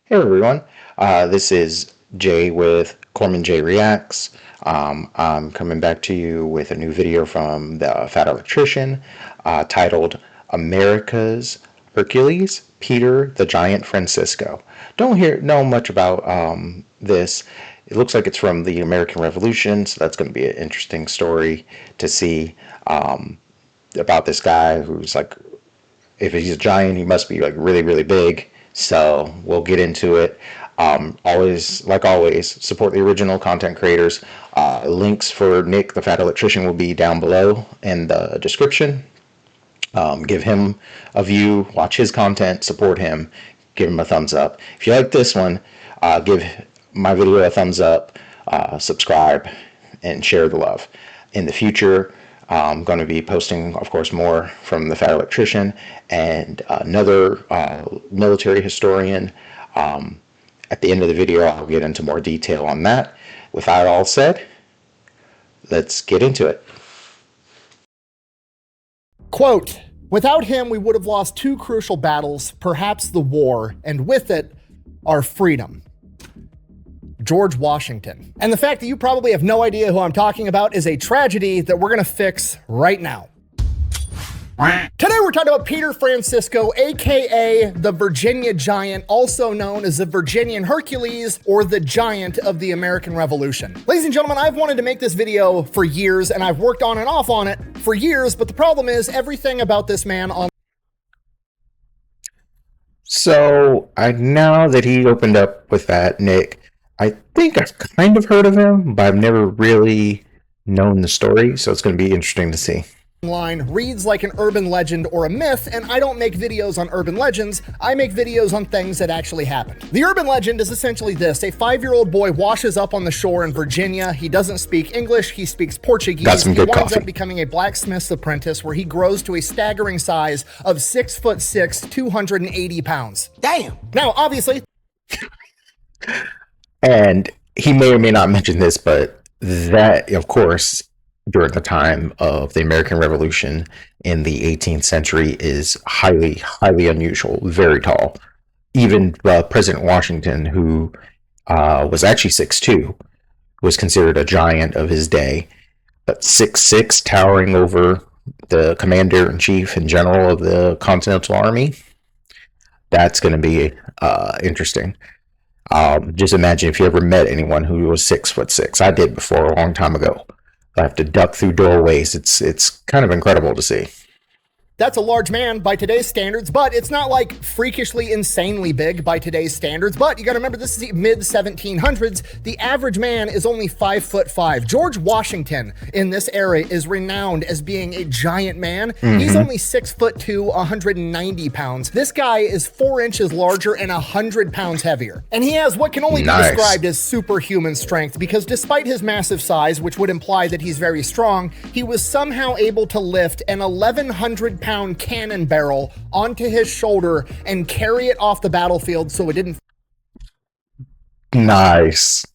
Hey everyone, this is Jay with CorpsmanJ Reacts. I'm coming back to you with a new video from the Fat Electrician titled America's Hercules, Peter the Giant Francisco. Don't know much about this. It looks like it's from the American Revolution, so that's going to be an interesting story to see about this guy who's like, if he's a giant, he must be like really, really big. So we'll get into it. Like always, support the original content creators. Links for Nick, the Fat Electrician, will be down below in the description. Give him a view, watch his content, support him, give him a thumbs up. If you like this one, give my video a thumbs up, subscribe, and share the love. In the future, I'm going to be posting, of course, more from the Fat Electrician and another military historian. At the end of the video, I'll get into more detail on that. With that all said, let's get into it. Quote, "Without him, we would have lost two crucial battles, perhaps the war, and with it, our freedom." George Washington. And the fact that you probably have no idea who I'm talking about is a tragedy that we're gonna fix right now. Today we're talking about Peter Francisco, aka the Virginia Giant, also known as the Virginian Hercules or the Giant of the American Revolution. Ladies and gentlemen, I've wanted to make this video for years and I've worked on and off on it for years, but the problem is everything about this man on Now that he opened up with that, Nick, I think I've kind of heard of him, but I've never really known the story, so it's going to be interesting to see. Line reads like an urban legend or a myth, and I don't make videos on urban legends, I make videos on things that actually happened. The urban legend is essentially this: a 5-year-old boy washes up on the shore in Virginia. He doesn't speak English, he speaks Portuguese. Got some good he winds coffee. up becoming a blacksmith's apprentice where he grows to a staggering size of 6'6", 280 pounds. Damn. Now, obviously, And he may or may not mention this, but that, of course, during the time of the American Revolution in the 18th century is highly, highly unusual, very tall. Even President Washington, who was actually 6'2", was considered a giant of his day, but 6'6", towering over the commander-in-chief and general of the Continental Army, that's going to be interesting. Just imagine if you ever met anyone who was 6'6". I did before a long time ago. I have to duck through doorways. It's kind of incredible to see. that's a large man by today's standards, but it's not like freakishly insanely big by today's standards. But you gotta remember, this is the mid 1700s. The average man is only 5'5". George Washington in this era is renowned as being a giant man. He's only 6'2", 190 pounds. This guy is 4 inches larger and 100 pounds heavier. And he has what can only be described as superhuman strength, because despite his massive size, which would imply that he's very strong, he was somehow able to lift an 1,100-pound cannon barrel onto his shoulder and carry it off the battlefield so it didn't. Nice.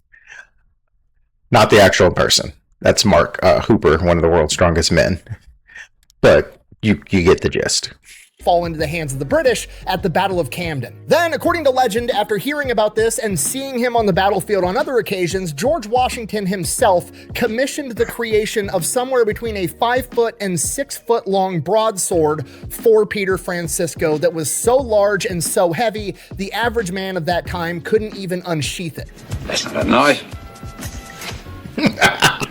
Not the actual person. That's Mark Hooper, one of the world's strongest men. But you get the gist. Fall into the hands of the British at the Battle of Camden. Then, according to legend, after hearing about this and seeing him on the battlefield on other occasions, George Washington himself commissioned the creation of somewhere between a 5-foot and 6-foot long broadsword for Peter Francisco that was so large and so heavy, the average man of that time couldn't even unsheath it. That's not a knife.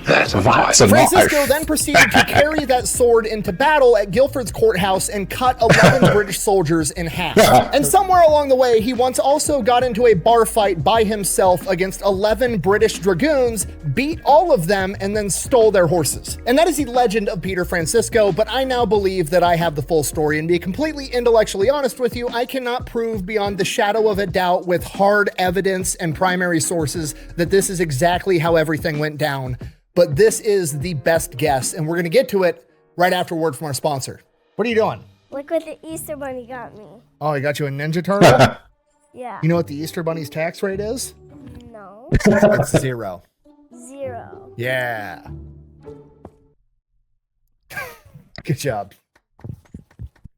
That's a knife. Francisco then proceeded to carry that sword into battle at Guilford's courthouse and cut 11 British soldiers in half. And somewhere along the way, he once also got into a bar fight by himself against 11 British dragoons, beat all of them, and then stole their horses. And that is the legend of Peter Francisco, but I now believe that I have the full story, and to be completely intellectually honest with you, I cannot prove beyond the shadow of a doubt with hard evidence and primary sources that this is exactly how everything went down. But this is the best guess, and we're gonna get to it right after a word from our sponsor. What are you doing? Look what the Easter Bunny got me. Oh, he got you a Ninja Turtle? Yeah. You know what the Easter Bunny's tax rate is? No. It's 0. 0. Yeah. Good job.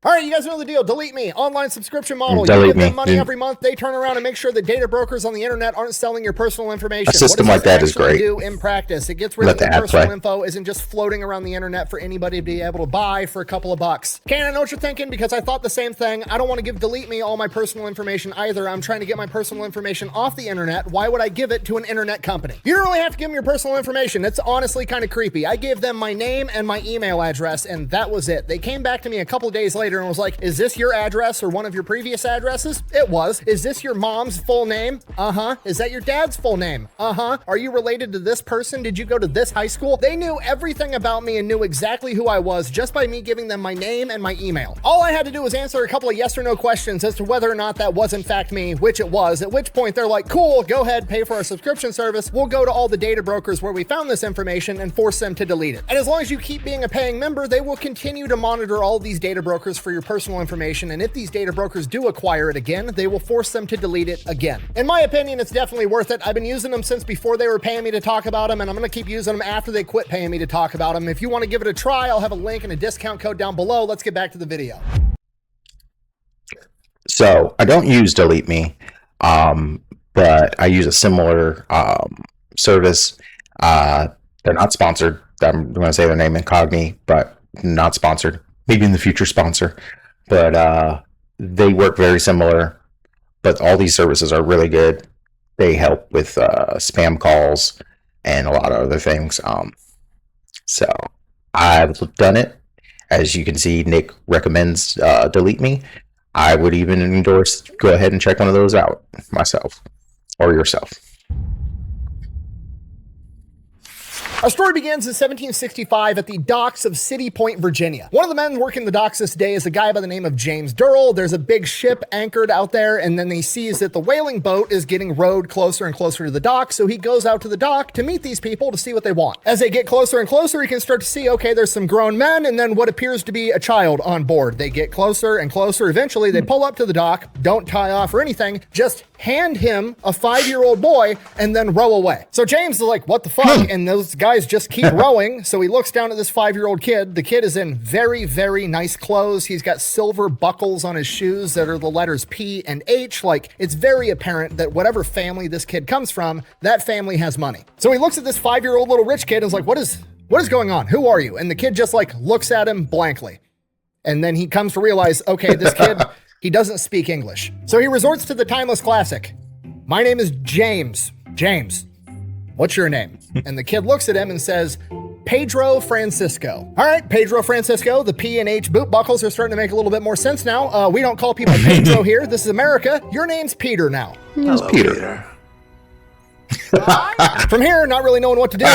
All right, you guys know the deal. Delete Me, online subscription model. Delete You give them Me. money every month. They turn around and make sure that data brokers on the internet aren't selling your personal information. A system what does like that this is actually great. do in practice? It gets rid Let of the your ad personal play. info isn't just floating around the internet for anybody to be able to buy for a couple of bucks. Okay, I know what you're thinking because I thought the same thing. I don't want to give Delete Me all my personal information either. I'm trying to get my personal information off the internet. Why would I give it to an internet company? You don't really have to give them your personal information. It's honestly kind of creepy. I gave them my name and my email address, and that was it. They came back to me a couple of days later and was like, is this your address or one of your previous addresses? It was. Is this your mom's full name? Uh-huh. Is that your dad's full name? Uh-huh. Are you related to this person? Did you go to this high school? They knew everything about me and knew exactly who I was just by me giving them my name and my email. All I had to do was answer a couple of yes or no questions as to whether or not that was in fact me, which it was, at which point they're like, cool, go ahead, pay for our subscription service. We'll go to all the data brokers where we found this information and force them to delete it. And as long as you keep being a paying member, they will continue to monitor all these data brokers for your personal information. And if these data brokers do acquire it again, they will force them to delete it again. In my opinion, it's definitely worth it. I've been using them since before they were paying me to talk about them, and I'm going to keep using them after they quit paying me to talk about them. If you want to give it a try, I'll have a link and a discount code down below. Let's get back to the video. So I don't use Delete Me, but I use a similar service. They're not sponsored. I'm going to say their name incogni, but not sponsored. Maybe in the future sponsor. But they work very similar. But all these services are really good. They help with spam calls and a lot of other things. So I've done it. As you can see, Nick recommends Delete Me. I would even endorse, go ahead and check one of those out myself or yourself. Our story begins in 1765 at the docks of City Point, Virginia. One of the men working the docks this day is a guy by the name of James Durrell. There's a big ship anchored out there, and then he sees that the whaling boat is getting rowed closer and closer to the dock, so he goes out to the dock to meet these people to see what they want. As they get closer and closer, he can start to see, okay, there's some grown men and then what appears to be a child on board. They get closer and closer. Eventually, they pull up to the dock, don't tie off or anything, just hand him a 5-year-old boy and then row away. So James is like, what the fuck? And those guys just keep rowing. So he looks down at this 5-year-old kid. The kid is in very, very nice clothes. He's got silver buckles on his shoes that are the letters P and H. Like, it's very apparent that whatever family this kid comes from, that family has money. So he looks at this 5-year-old little rich kid and is like, what is going on? Who are you? And the kid just like looks at him blankly. And then he comes to realize, okay, this kid, he doesn't speak English. So he resorts to the timeless classic. My name is James. James, what's your name? And the kid looks at him and says, Pedro Francisco. All right, Pedro Francisco. The P and H boot buckles are starting to make a little bit more sense now. We don't call people Pedro here. This is America. Your name's Peter now. Hello, Peter. From here, not really knowing what to do.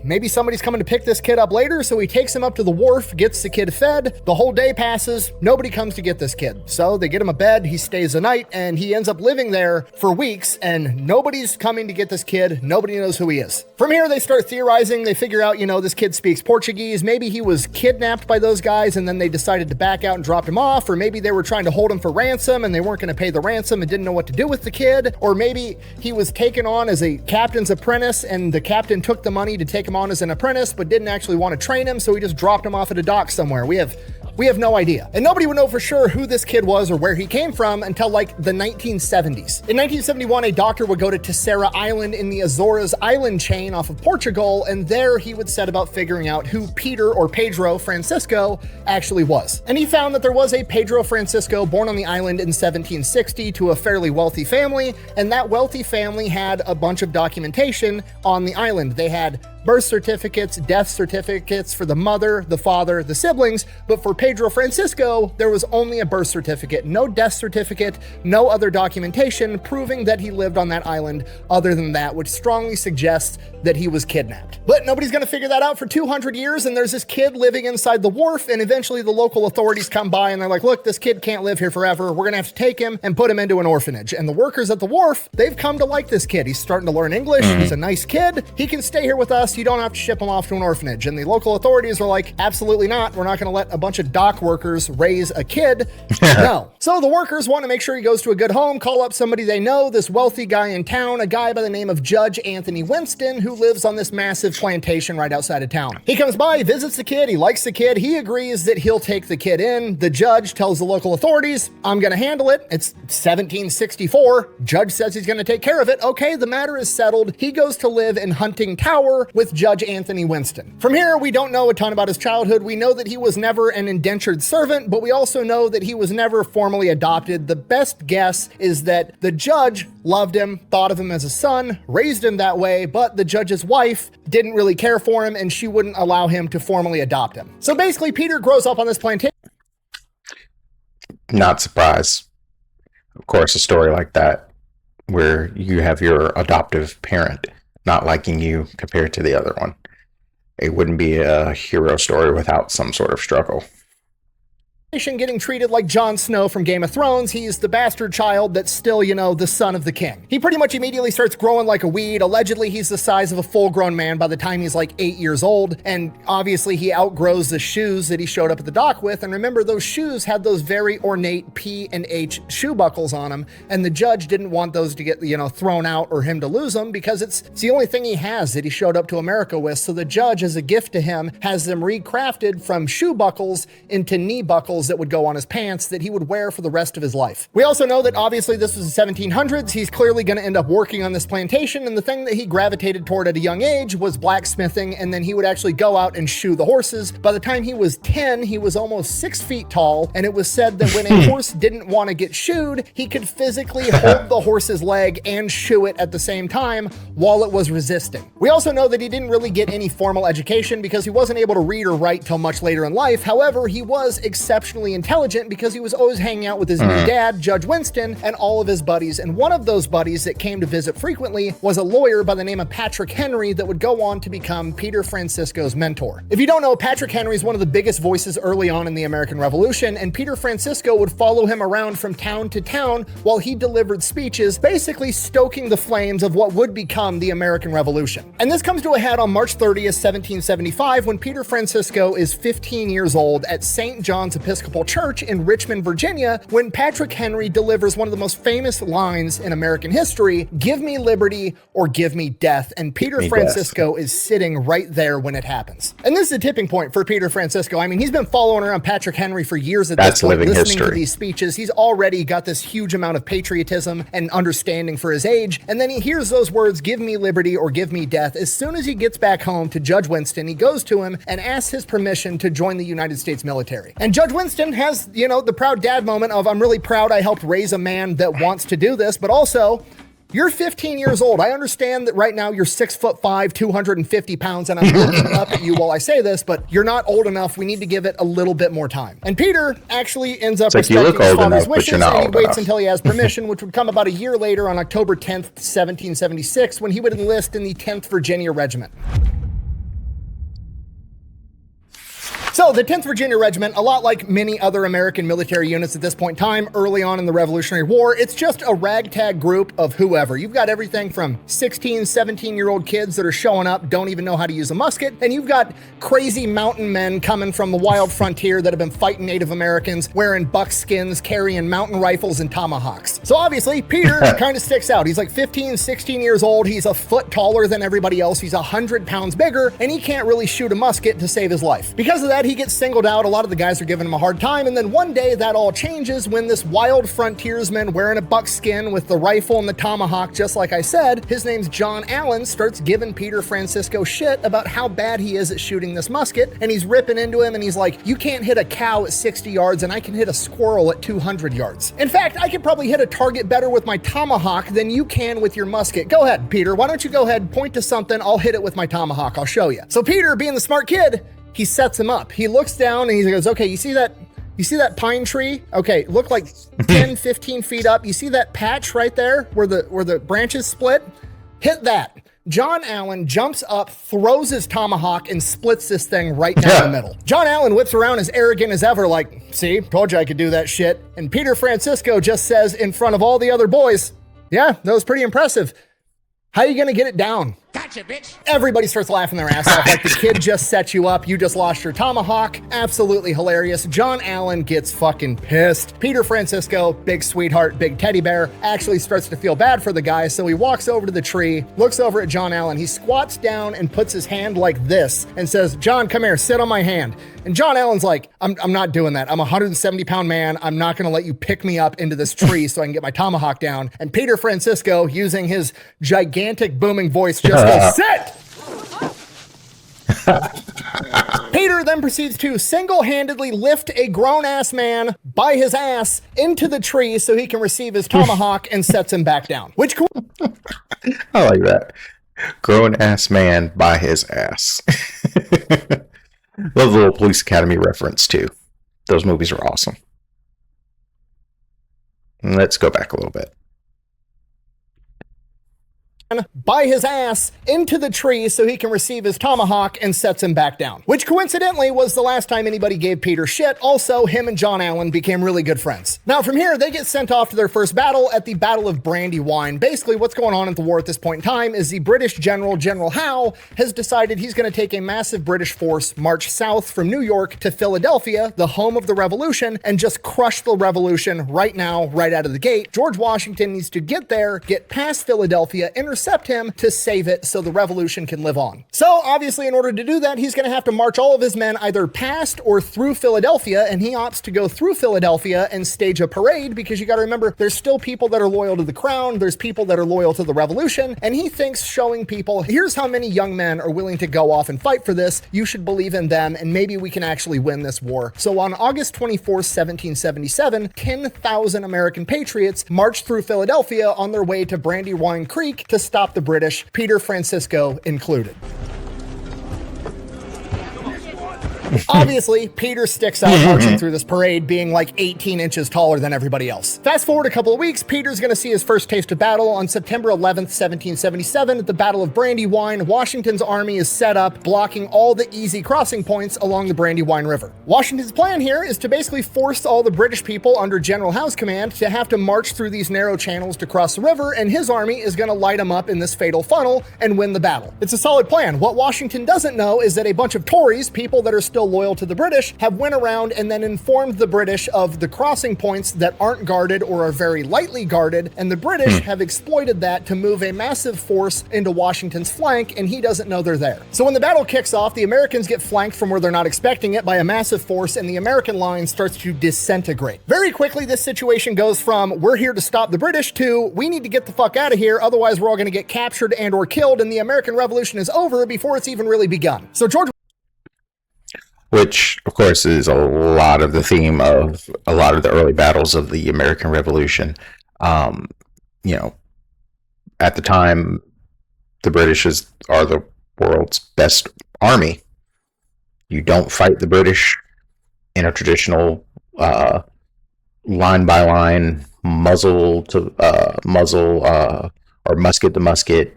Maybe somebody's coming to pick this kid up later, so he takes him up to the wharf, gets the kid fed. The whole day passes. Nobody comes to get this kid. So they get him a bed. He stays the night, and he ends up living there for weeks, and nobody's coming to get this kid. Nobody knows who he is. From here, they start theorizing. They figure out, this kid speaks Portuguese. Maybe he was kidnapped by those guys, and then they decided to back out and drop him off, or maybe they were trying to hold him for ransom, and they weren't going to pay the ransom and didn't know what to do with the kid, or maybe he was taken on as a captain's apprentice, and the captain took the money to take him on as an apprentice, but didn't actually want to train him, so he just dropped him off at a dock somewhere. We have no idea. And nobody would know for sure who this kid was or where he came from until like the 1970s. In 1971, a doctor would go to Terceira Island in the Azores island chain off of Portugal, and there he would set about figuring out who Peter or Pedro Francisco actually was. And he found that there was a Pedro Francisco born on the island in 1760 to a fairly wealthy family, and that wealthy family had a bunch of documentation on the island. They had birth certificates, death certificates for the mother, the father, the siblings, but for Pedro Francisco, there was only a birth certificate, no death certificate, no other documentation proving that he lived on that island other than that, which strongly suggests that he was kidnapped. But nobody's gonna figure that out for 200 years, and there's this kid living inside the wharf, and eventually the local authorities come by and they're like, look, this kid can't live here forever. We're gonna have to take him and put him into an orphanage. And the workers at the wharf, they've come to like this kid. He's starting to learn English. He's a nice kid. He can stay here with us. us, you don't have to ship him off to an orphanage. And the local authorities are like, absolutely not. We're not going to let a bunch of dock workers raise a kid. No. So the workers want to make sure he goes to a good home, call up somebody they know, this wealthy guy in town, a guy by the name of Judge Anthony Winston, who lives on this massive plantation right outside of town. He comes by, he visits the kid, he likes the kid, he agrees that he'll take the kid in. The judge tells the local authorities, I'm going to handle it. It's 1764. Judge says he's going to take care of it. Okay, the matter is settled. He goes to live in Hunting Tower with Judge Anthony Winston. From here, we don't know a ton about his childhood. We know that he was never an indentured servant, but we also know that he was never formally adopted. The best guess is that the judge loved him, thought of him as a son, raised him that way, but the judge's wife didn't really care for him and she wouldn't allow him to formally adopt him. So basically, Peter grows up on this plantation. Not surprised. Of course, a story like that, where you have your adoptive parent not liking you compared to the other one, it wouldn't be a hero story without some sort of struggle. Getting treated like Jon Snow from Game of Thrones. He's the bastard child that's still, the son of the king. He pretty much immediately starts growing like a weed. Allegedly, he's the size of a full-grown man by the time he's like 8 years old. And obviously, he outgrows the shoes that he showed up at the dock with. And remember, those shoes had those very ornate P and H shoe buckles on them. And the judge didn't want those to get, thrown out or him to lose them because it's the only thing he has that he showed up to America with. So the judge, as a gift to him, has them recrafted from shoe buckles into knee buckles that would go on his pants that he would wear for the rest of his life. We also know that obviously this was the 1700s. He's clearly going to end up working on this plantation, and the thing that he gravitated toward at a young age was blacksmithing, and then he would actually go out and shoe the horses. By the time he was 10, he was almost 6 feet tall, and it was said that when a horse didn't want to get shoed, he could physically hold the horse's leg and shoe it at the same time while it was resisting. We also know that he didn't really get any formal education because he wasn't able to read or write till much later in life. However, he was exceptionally intelligent because he was always hanging out with his new dad, Judge Winston, and all of his buddies. And one of those buddies that came to visit frequently was a lawyer by the name of Patrick Henry that would go on to become Peter Francisco's mentor. If you don't know, Patrick Henry is one of the biggest voices early on in the American Revolution, and Peter Francisco would follow him around from town to town while he delivered speeches, basically stoking the flames of what would become the American Revolution. And this comes to a head on March 30th, 1775, when Peter Francisco is 15 years old at St. John's Episcopal Church in Richmond, Virginia, when Patrick Henry delivers one of the most famous lines in American history, "Give me liberty or give me death." And Peter Francisco is sitting right there when it happens. And this is a tipping point for Peter Francisco. I mean, he's been following around Patrick Henry for years at this point, listening to these speeches. He's already got this huge amount of patriotism and understanding for his age. And then he hears those words, "Give me liberty or give me death." As soon as he gets back home to Judge Winston, he goes to him and asks his permission to join the United States military. And Judge Winston has, the proud dad moment of, I'm really proud I helped raise a man that wants to do this, but also, you're 15 years old. I understand that right now you're 6'5", 250 pounds, and I'm looking up at you while I say this, but you're not old enough. We need to give it a little bit more time. And Peter actually ends up respecting his father's wishes, and he waits until he has permission, which would come about a year later on October 10th, 1776, when he would enlist in the 10th Virginia Regiment. So the 10th Virginia Regiment, a lot like many other American military units at this point in time, early on in the Revolutionary War, it's just a ragtag group of whoever. You've got everything from 16, 17-year-old kids that are showing up, don't even know how to use a musket, and you've got crazy mountain men coming from the wild frontier that have been fighting Native Americans, wearing buckskins, carrying mountain rifles and tomahawks. So obviously, Peter kind of sticks out. He's like 15, 16 years old, he's a foot taller than everybody else, he's 100 pounds bigger, and he can't really shoot a musket to save his life. Because of that, he gets singled out. A lot of the guys are giving him a hard time, and then one day that all changes when this wild frontiersman wearing a buckskin with the rifle and the tomahawk, just like I said, his name's John Allen, starts giving Peter Francisco shit about how bad he is at shooting this musket, and he's ripping into him, and he's like, you can't hit a cow at 60 yards, and I can hit a squirrel at 200 yards. In fact, I can probably hit a target better with my tomahawk than you can with your musket. Go ahead, Peter, why don't you go ahead, point to something, I'll hit it with my tomahawk, I'll show you. So Peter, being the smart kid, he sets him up. He looks down and he goes, okay, you see that pine tree? Okay, look like 10, 15 feet up. You see that patch right there where the branches split? Hit that. John Allen jumps up, throws his tomahawk, and splits this thing right down the middle. John Allen whips around as arrogant as ever, like, see, told you I could do that shit. And Peter Francisco just says in front of all the other boys, yeah, that was pretty impressive. How are you gonna get it down? Gotcha, bitch. Everybody starts laughing their ass off like the kid just set you up. You just lost your tomahawk. Absolutely hilarious. John Allen gets fucking pissed. Peter Francisco, big sweetheart, big teddy bear, actually starts to feel bad for the guy. So he walks over to the tree, looks over at John Allen. He squats down and puts his hand like this and says, John, come here, sit on my hand. And John Allen's like, I'm not doing that. I'm a 170-pound man. I'm not going to let you pick me up into this tree so I can get my tomahawk down. And Peter Francisco, using his gigantic booming voice, just goes, sit! Peter then proceeds to single-handedly lift a grown-ass man by his ass into the tree so he can receive his tomahawk and sets him back down. Which I like that. Grown-ass man by his ass. Love the little Police Academy reference, too. Those movies are awesome. Let's go back a little bit. By his ass into the tree so he can receive his tomahawk and sets him back down. Which coincidentally was the last time anybody gave Peter shit. Also, him and John Allen became really good friends. Now from here, they get sent off to their first battle at the Battle of Brandywine. Basically, what's going on at the war at this point in time is the British general, General Howe, has decided he's going to take a massive British force, march south from New York to Philadelphia, the home of the revolution, and just crush the revolution right now, right out of the gate. George Washington needs to get there, get past Philadelphia, intercept him to save it so the revolution can live on. So obviously, in order to do that, he's going to have to march all of his men either past or through Philadelphia, and he opts to go through Philadelphia and stage a parade because you got to remember, there's still people that are loyal to the crown, there's people that are loyal to the revolution, and he thinks showing people, here's how many young men are willing to go off and fight for this, you should believe in them, and maybe we can actually win this war. So on August 24th, 1777, 10,000 American patriots marched through Philadelphia on their way to Brandywine Creek to stop the British, Peter Francisco included. Obviously, Peter sticks out marching through this parade, being like 18 inches taller than everybody else. Fast forward a couple of weeks, Peter's going to see his first taste of battle on September 11th, 1777 at the Battle of Brandywine. Washington's army is set up, blocking all the easy crossing points along the Brandywine River. Washington's plan here is to basically force all the British people under General Howe's command to have to march through these narrow channels to cross the river, and his army is going to light them up in this fatal funnel and win the battle. It's a solid plan. What Washington doesn't know is that a bunch of Tories, people that are still loyal to the British, have went around and then informed the British of the crossing points that aren't guarded or are very lightly guarded, and the British have exploited that to move a massive force into Washington's flank, and he doesn't know they're there. So when the battle kicks off, the Americans get flanked from where they're not expecting it by a massive force, and the American line starts to disintegrate. Very quickly, this situation goes from we're here to stop the British to we need to get the fuck out of here, otherwise we're all going to get captured and or killed, and the American Revolution is over before it's even really begun. So George, which, of course, is a lot of the theme of a lot of the early battles of the American Revolution. You know, at the time, the British are the world's best army. You don't fight the British in a traditional line by line, muzzle to muzzle, or musket to musket.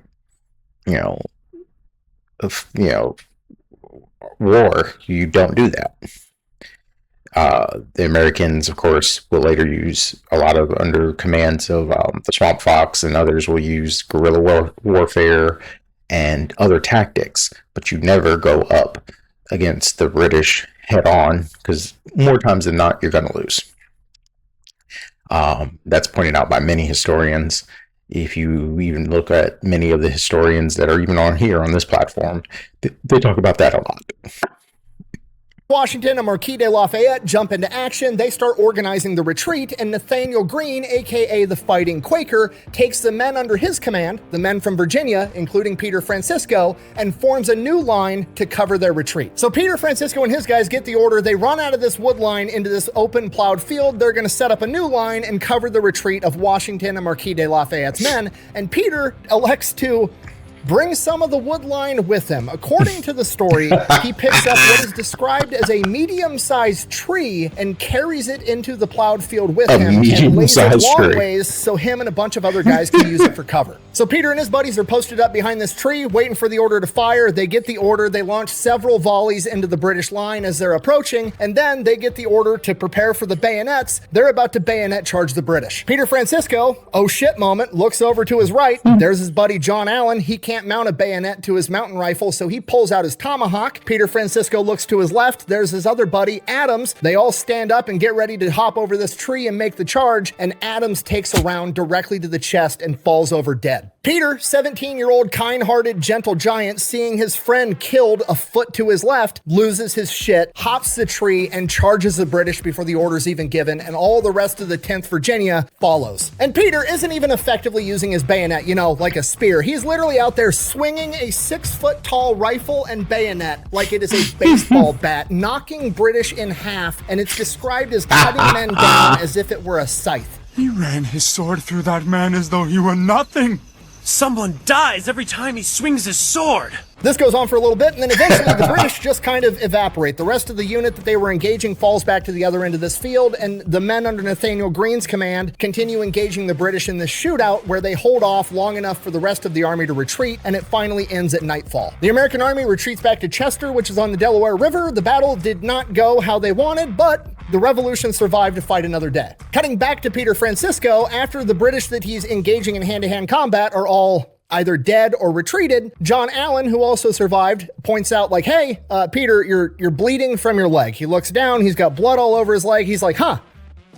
War. You don't do that. The Americans, of course, will later use a lot of under commands of the Swamp Fox, and others will use guerrilla warfare and other tactics, but you never go up against the British head on, because more times than not, you're going to lose. That's pointed out by many historians. If you even look at many of the historians that are even on here on this platform, they talk about that a lot. Washington and Marquis de Lafayette jump into action. They start organizing the retreat, and Nathaniel Greene, aka the Fighting Quaker, takes the men under his command, the men from Virginia, including Peter Francisco, and forms a new line to cover their retreat. So Peter Francisco and his guys get the order. They run out of this wood line into this open plowed field. They're going to set up a new line and cover the retreat of Washington and Marquis de Lafayette's men, and Peter elects to bring some of the wood line with him. According to the story, he picks up what is described as a medium-sized tree and carries it into the plowed field with him and lays it long ways so him and a bunch of other guys can use it for cover. So Peter and his buddies are posted up behind this tree, waiting for the order to fire. They get the order. They launch several volleys into the British line as they're approaching, and then they get the order to prepare for the bayonets. They're about to bayonet charge the British. Peter Francisco, oh shit moment, looks over to his right. There's his buddy John Allen. He can't can't mount a bayonet to his mountain rifle, so he pulls out his tomahawk. Peter Francisco looks to his left. There's his other buddy, Adams. They all stand up and get ready to hop over this tree and make the charge, and Adams takes a round directly to the chest and falls over dead. Peter, 17-year-old kind-hearted gentle giant, seeing his friend killed a foot to his left, loses his shit, hops the tree, and charges the British before the order's even given, and all the rest of the 10th Virginia follows. And Peter isn't even effectively using his bayonet, you know, like a spear. He's literally out there swinging a 6-foot-tall rifle and bayonet like it is a baseball bat, knocking British in half, and it's described as cutting men down as if it were a scythe. He ran his sword through that man as though he were nothing. Someone dies every time he swings his sword. This goes on for a little bit, and then eventually the British just kind of evaporate. The rest of the unit that they were engaging falls back to the other end of this field, and the men under Nathaniel Greene's command continue engaging the British in this shootout where they hold off long enough for the rest of the army to retreat, and it finally ends at nightfall. The American army retreats back to Chester, which is on the Delaware River. The battle did not go how they wanted, but the revolution survived to fight another day. Cutting back to Peter Francisco, after the British that he's engaging in hand-to-hand combat are all either dead or retreated, John Allen, who also survived, points out like, hey, Peter, you're bleeding from your leg. He looks down, he's got blood all over his leg. He's like, huh.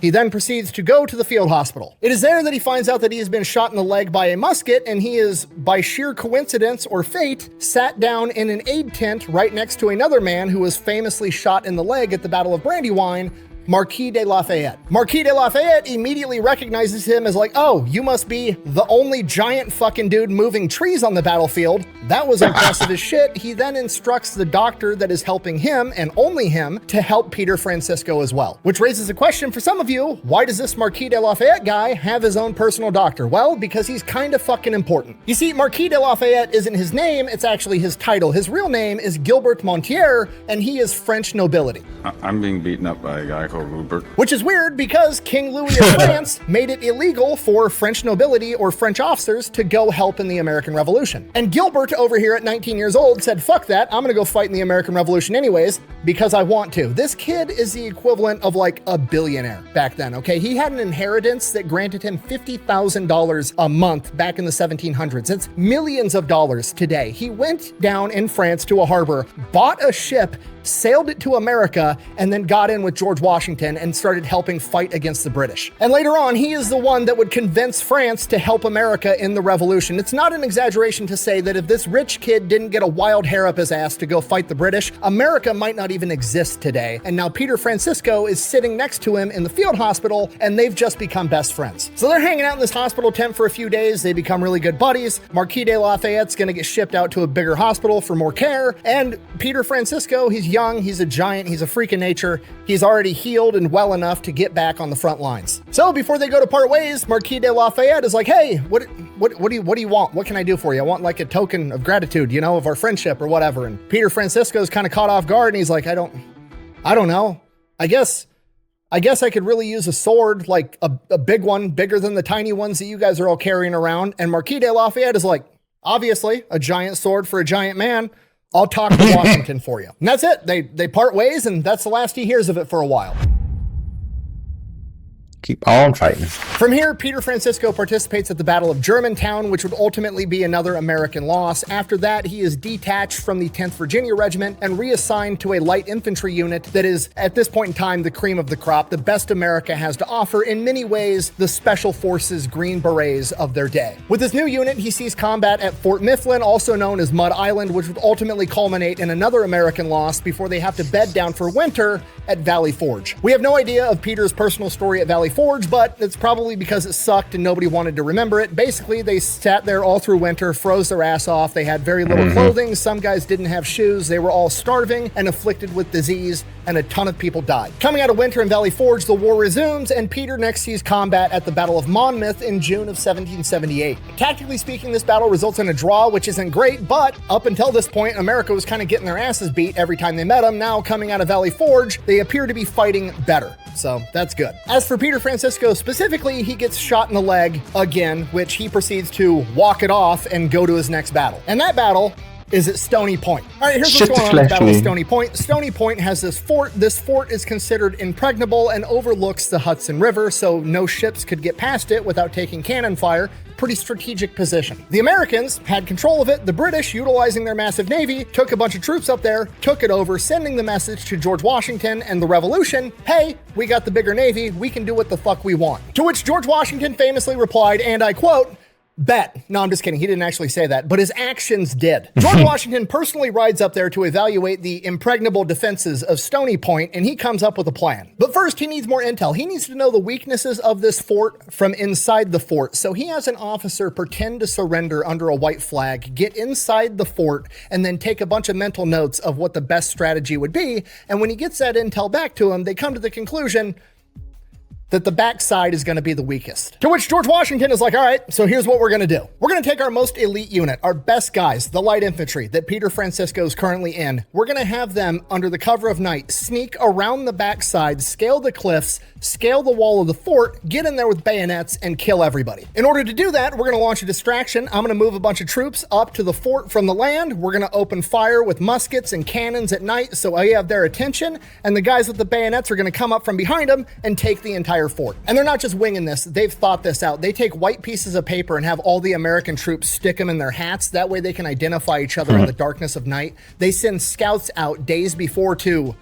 He then proceeds to go to the field hospital. It is there that he finds out that he has been shot in the leg by a musket, and he is, by sheer coincidence or fate, sat down in an aid tent right next to another man who was famously shot in the leg at the Battle of Brandywine, Marquis de Lafayette. Marquis de Lafayette immediately recognizes him as like, oh, you must be the only giant fucking dude moving trees on the battlefield. That was impressive as shit. He then instructs the doctor that is helping him, and only him, to help Peter Francisco as well. Which raises a question for some of you, why does this Marquis de Lafayette guy have his own personal doctor? Well, because he's kind of fucking important. You see, Marquis de Lafayette isn't his name, it's actually his title. His real name is Gilbert Montier, and he is French nobility. I'm being beaten up by a guy called Rupert. Which is weird because King Louis of France made it illegal for French nobility or French officers to go help in the American Revolution. And Gilbert over here at 19 years old said, fuck that, I'm gonna go fight in the American Revolution anyways because I want to. This kid is the equivalent of like a billionaire back then, okay? He had an inheritance that granted him $50,000 a month back in the 1700s. It's millions of dollars today. He went down in France to a harbor, bought a ship, sailed it to America, and then got in with George Washington and started helping fight against the British. And later on, he is the one that would convince France to help America in the Revolution. It's not an exaggeration to say that if this rich kid didn't get a wild hair up his ass to go fight the British, America might not even exist today. And now Peter Francisco is sitting next to him in the field hospital, and they've just become best friends. So they're hanging out in this hospital tent for a few days. They become really good buddies. Marquis de Lafayette's gonna get shipped out to a bigger hospital for more care. And Peter Francisco, he's young, he's a giant, he's a freak of nature. He's already healed and well enough to get back on the front lines. So before they go to part ways, Marquis de Lafayette is like, hey, what do you want? What can I do for you? I want like a token of gratitude, you know, of our friendship or whatever. And Peter Francisco's kind of caught off guard, and he's like, I don't know. I guess I could really use a sword, like a big one, bigger than the tiny ones that you guys are all carrying around. And Marquis de Lafayette is like, obviously, a giant sword for a giant man. I'll talk to Washington for you. And that's it. They part ways, and that's the last he hears of it for a while. Keep on fighting. From here, Peter Francisco participates at the Battle of Germantown, which would ultimately be another American loss. After that, he is detached from the 10th Virginia Regiment and reassigned to a light infantry unit that is, at this point in time, the cream of the crop, the best America has to offer, in many ways, the Special Forces Green Berets of their day. With this new unit, he sees combat at Fort Mifflin, also known as Mud Island, which would ultimately culminate in another American loss before they have to bed down for winter at Valley Forge. We have no idea of Peter's personal story at Valley Forge, but it's probably because it sucked and nobody wanted to remember it. Basically, they sat there all through winter, froze their ass off. They had very little clothing. Some guys didn't have shoes. They were all starving and afflicted with disease, and a ton of people died. Coming out of winter in Valley Forge, the war resumes, and Peter next sees combat at the Battle of Monmouth in June of 1778. Tactically speaking, this battle results in a draw, which isn't great, but up until this point, America was kind of getting their asses beat every time they met them. Now, coming out of Valley Forge, they appear to be fighting better. So that's good. As for Peter Francisco specifically, he gets shot in the leg again, which he proceeds to walk it off and go to his next battle. And that battle is at Stony Point. All right, here's Shit what's going on with the Battle of fleshly. Stony Point. Stony Point has this fort. This fort is considered impregnable and overlooks the Hudson River, so no ships could get past it without taking cannon fire. Pretty strategic position. The Americans had control of it. The British, utilizing their massive navy, took a bunch of troops up there, took it over, sending the message to George Washington and the Revolution, hey, we got the bigger navy, we can do what the fuck we want. To which George Washington famously replied, and I quote, bet. No, I'm just kidding. He didn't actually say that, but his actions did. George Washington personally rides up there to evaluate the impregnable defenses of Stony Point, and he comes up with a plan. But first, he needs more intel. He needs to know the weaknesses of this fort from inside the fort. So he has an officer pretend to surrender under a white flag, get inside the fort, and then take a bunch of mental notes of what the best strategy would be. And when he gets that intel back to him, they come to the conclusion that the backside is going to be the weakest. To which George Washington is like, all right, so here's what we're going to do. We're going to take our most elite unit, our best guys, the light infantry that Peter Francisco is currently in. We're going to have them, under the cover of night, sneak around the backside, scale the cliffs, scale the wall of the fort, get in there with bayonets, and kill everybody. In order to do that, we're going to launch a distraction. I'm going to move a bunch of troops up to the fort from the land. We're going to open fire with muskets and cannons at night so I have their attention, and the guys with the bayonets are going to come up from behind them and take the entire fort. And they're not just winging this, they've thought this out. They take white pieces of paper and have all the American troops stick them in their hats. That way they can identify each other in the darkness of night. They send scouts out days before to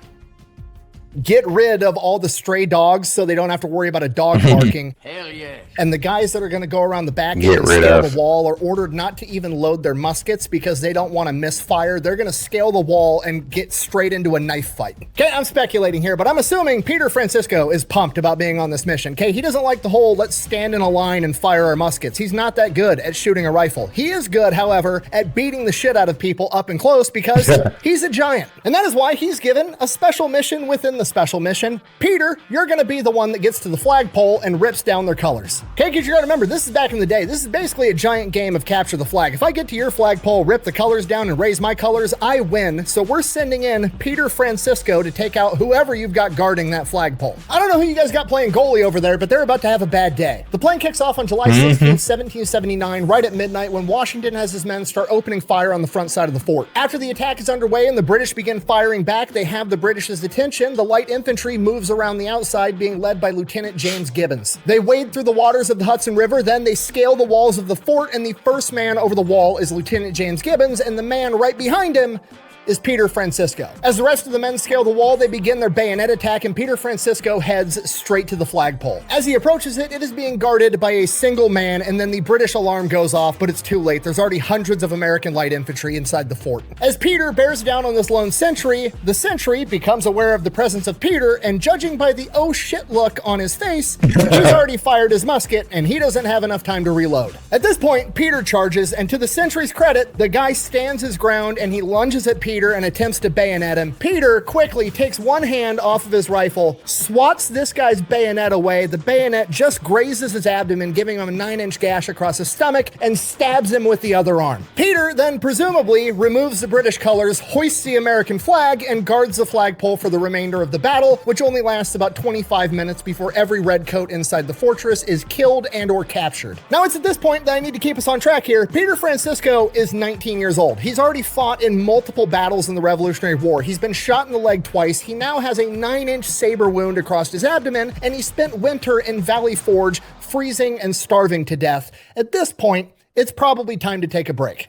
get rid of all the stray dogs so they don't have to worry about a dog barking. Hell yeah. And the guys that are going to go around the back Get and rid scale of. the wall are ordered not to even load their muskets because they don't want to misfire. They're going to scale the wall and get straight into a knife fight. Okay, I'm speculating here, but I'm assuming Peter Francisco is pumped about being on this mission. Okay, he doesn't like the whole let's stand in a line and fire our muskets. He's not that good at shooting a rifle. He is good, however, at beating the shit out of people up and close because he's a giant. And that is why he's given a special mission within the special mission. Peter, you're going to be the one that gets to the flagpole and rips down their colors. Okay, because you got to remember, this is back in the day. This is basically a giant game of capture the flag. If I get to your flagpole, rip the colors down, and raise my colors, I win. So we're sending in Peter Francisco to take out whoever you've got guarding that flagpole. I don't know who you guys got playing goalie over there, but they're about to have a bad day. The plan kicks off on July 16th, 1779, right at midnight, when Washington has his men start opening fire on the front side of the fort. After the attack is underway and the British begin firing back, they have the British's attention. The light infantry moves around the outside, being led by Lieutenant James Gibbons. They wade through the waters of the Hudson River, then they scale the walls of the fort, and the first man over the wall is Lieutenant James Gibbons, and the man right behind him is Peter Francisco. As the rest of the men scale the wall, they begin their bayonet attack, and Peter Francisco heads straight to the flagpole. As he approaches it, it is being guarded by a single man, and then the British alarm goes off, but it's too late. There's already hundreds of American light infantry inside the fort. As Peter bears down on this lone sentry, the sentry becomes aware of the presence of Peter, and judging by the oh shit look on his face, he's already fired his musket, and he doesn't have enough time to reload. At this point, Peter charges, and to the sentry's credit, the guy stands his ground, and he lunges at Peter and attempts to bayonet him. Peter quickly takes one hand off of his rifle, swats this guy's bayonet away. The bayonet just grazes his abdomen, giving him a 9-inch gash across his stomach, and stabs him with the other arm. Peter then presumably removes the British colors, hoists the American flag, and guards the flagpole for the remainder of the battle, which only lasts about 25 minutes before every redcoat inside the fortress is killed and or captured. Now it's at this point that I need to keep us on track here. Peter Francisco is 19 years old. He's already fought in multiple battles in the Revolutionary War. He's been shot in the leg twice. He now has a 9-inch saber wound across his abdomen, and he spent winter in Valley Forge, freezing and starving to death. At this point, it's probably time to take a break.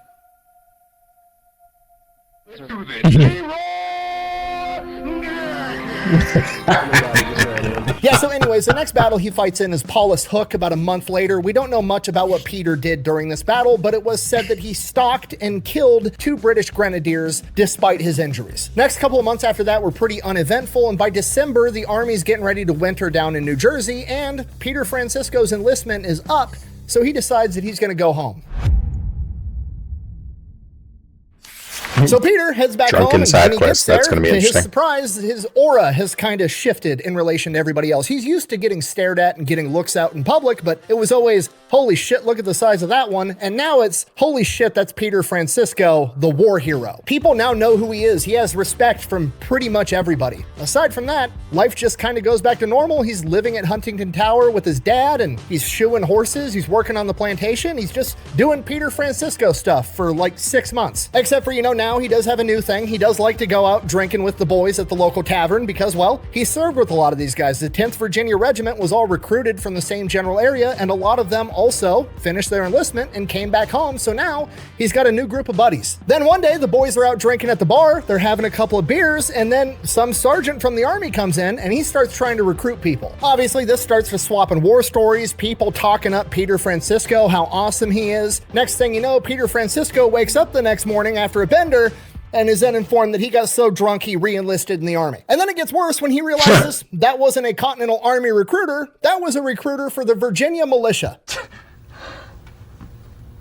Yeah, so anyways, the next battle he fights in is Paulus Hook about a month later. We don't know much about what Peter did during this battle, but it was said that he stalked and killed 2 British grenadiers despite his injuries. Next couple of months after that were pretty uneventful, and by December, the army's getting ready to winter down in New Jersey, and Peter Francisco's enlistment is up, so he decides that he's going to go home. So Peter heads back Drunken home, and side when he quest, gets there, that's gonna be to his interesting. surprise, his aura has kind of shifted in relation to everybody else. He's used to getting stared at and getting looks out in public, but it was always, holy shit, look at the size of that one. And now it's, holy shit, that's Peter Francisco, the war hero. People now know who he is. He has respect from pretty much everybody. Aside from that, life just kind of goes back to normal. He's living at Huntington Tower with his dad, and he's shoeing horses. He's working on the plantation. He's just doing Peter Francisco stuff for like 6 months. Except for, now he does have a new thing. He does like to go out drinking with the boys at the local tavern because, well, he served with a lot of these guys. The 10th Virginia Regiment was all recruited from the same general area, and a lot of them also finished their enlistment and came back home. So now he's got a new group of buddies. Then one day the boys are out drinking at the bar. They're having a couple of beers, and then some sergeant from the army comes in and he starts trying to recruit people. Obviously, this starts with swapping war stories, people talking up Peter Francisco, how awesome he is. Next thing you know, Peter Francisco wakes up the next morning after a bender and is then informed that he got so drunk he re-enlisted in the army. And then it gets worse when he realizes that wasn't a Continental Army recruiter, that was a recruiter for the Virginia militia.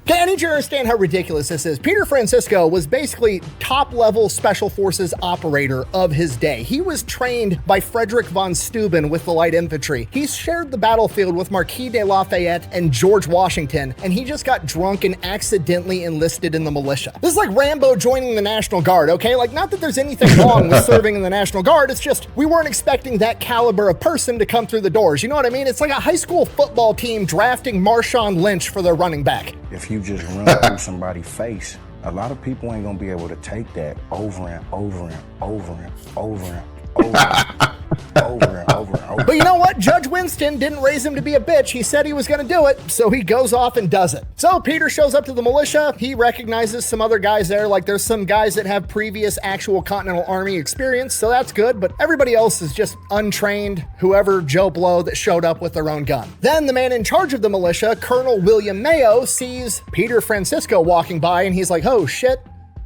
Okay, I need you to understand how ridiculous this is. Peter Francisco was basically top-level Special Forces operator of his day. He was trained by Frederick von Steuben with the Light Infantry. He shared the battlefield with Marquis de Lafayette and George Washington, and he just got drunk and accidentally enlisted in the militia. This is like Rambo joining the National Guard, okay? Like, not that there's anything wrong with serving in the National Guard, it's just we weren't expecting that caliber of person to come through the doors. You know what I mean? It's like a high school football team drafting Marshawn Lynch for their running back. If you just run through somebody's face, a lot of people ain't gonna be able to take that over and over and over and over and over and over and over and over. But you know what? Judge Winston didn't raise him to be a bitch. He said he was going to do it, so he goes off and does it. So Peter shows up to the militia. He recognizes some other guys there. Like, there's some guys that have previous actual Continental Army experience, so that's good. But everybody else is just untrained, whoever Joe Blow that showed up with their own gun. Then the man in charge of the militia, Colonel William Mayo, sees Peter Francisco walking by, and he's like, oh shit,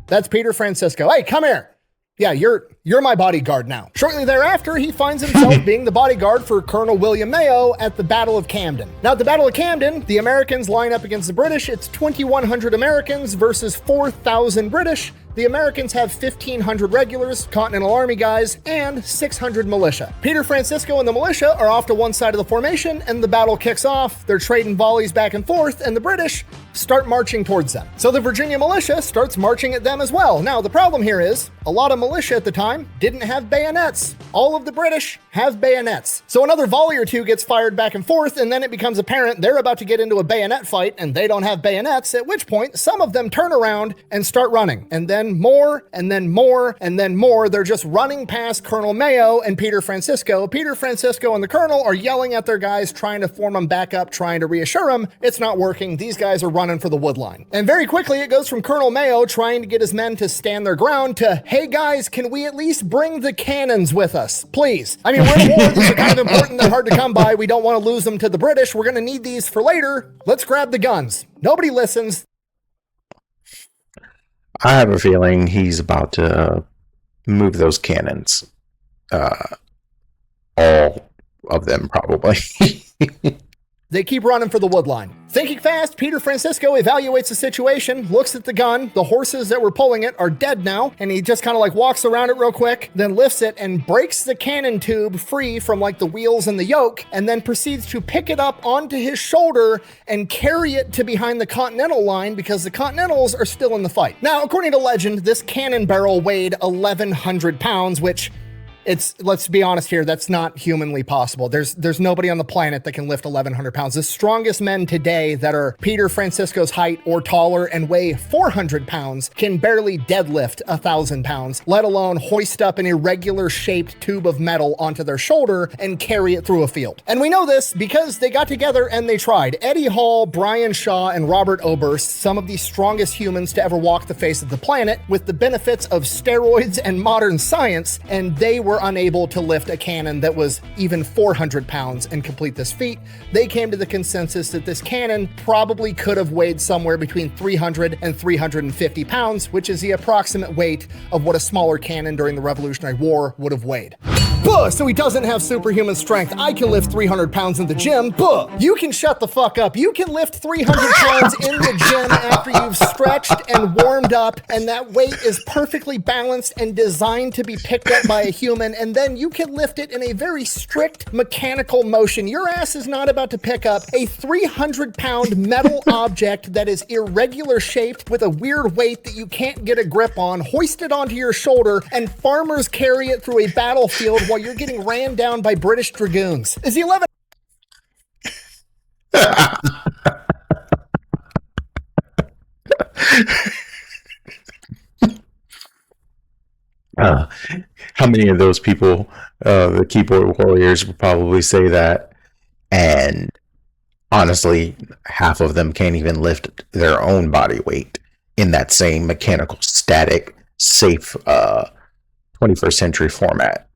that's Peter Francisco. Hey, come here. Yeah, you're my bodyguard now. Shortly thereafter, he finds himself being the bodyguard for Colonel William Mayo at the Battle of Camden. Now, at the Battle of Camden, the Americans line up against the British. It's 2,100 Americans versus 4,000 British. The Americans have 1,500 regulars, Continental Army guys, and 600 militia. Peter Francisco and the militia are off to one side of the formation, and the battle kicks off. They're trading volleys back and forth, and the British start marching towards them. So the Virginia militia starts marching at them as well. Now, the problem here is a lot of militia at the time didn't have bayonets. All of the British have bayonets. So another volley or two gets fired back and forth, and then it becomes apparent they're about to get into a bayonet fight, and they don't have bayonets, at which point some of them turn around and start running. And then more, and then more, and then more. They're just running past Colonel Mayo and Peter Francisco. Peter Francisco and the Colonel are yelling at their guys, trying to form them back up, trying to reassure them. It's not working. These guys are running for the woodline. And very quickly, it goes from Colonel Mayo trying to get his men to stand their ground to, hey guys, can we at least bring the cannons with us, please? I mean, we're in a war. These are kind of important. They're hard to come by. We don't want to lose them to the British. We're going to need these for later. Let's grab the guns. Nobody listens. I have a feeling he's about to move those cannons. All of them, probably. They keep running for the woodline. Thinking fast, Peter Francisco evaluates the situation, looks at the gun. The horses that were pulling it are dead now, and he just kind of like walks around it real quick, then lifts it and breaks the cannon tube free from like the wheels and the yoke, and then proceeds to pick it up onto his shoulder and carry it to behind the Continental line because the Continentals are still in the fight. Now, according to legend, this cannon barrel weighed 1,100 pounds, which let's be honest here, that's not humanly possible. There's nobody on the planet that can lift 1,100 pounds. The strongest men today that are Peter Francisco's height or taller and weigh 400 pounds can barely deadlift 1,000 pounds, let alone hoist up an irregular shaped tube of metal onto their shoulder and carry it through a field. And we know this because they got together and they tried. Eddie Hall, Brian Shaw, and Robert Oberst, some of the strongest humans to ever walk the face of the planet, with the benefits of steroids and modern science, and they were unable to lift a cannon that was even 400 pounds and complete this feat. They came to the consensus that this cannon probably could have weighed somewhere between 300 and 350 pounds, which is the approximate weight of what a smaller cannon during the Revolutionary War would have weighed. Buh, so he doesn't have superhuman strength. I can lift 300 pounds in the gym. Buh, you can shut the fuck up. You can lift 300 pounds in the gym after you've stretched and warmed up, and that weight is perfectly balanced and designed to be picked up by a human, and then you can lift it in a very strict mechanical motion. Your ass is not about to pick up a 300-pound metal object that is irregular shaped with a weird weight that you can't get a grip on, hoist it onto your shoulder, and farmers carry it through a battlefield while you're getting ran down by British dragoons. Is the 11... How many of those people, the keyboard warriors, would probably say that? And honestly, half of them can't even lift their own body weight in that same mechanical, static, safe 21st century format.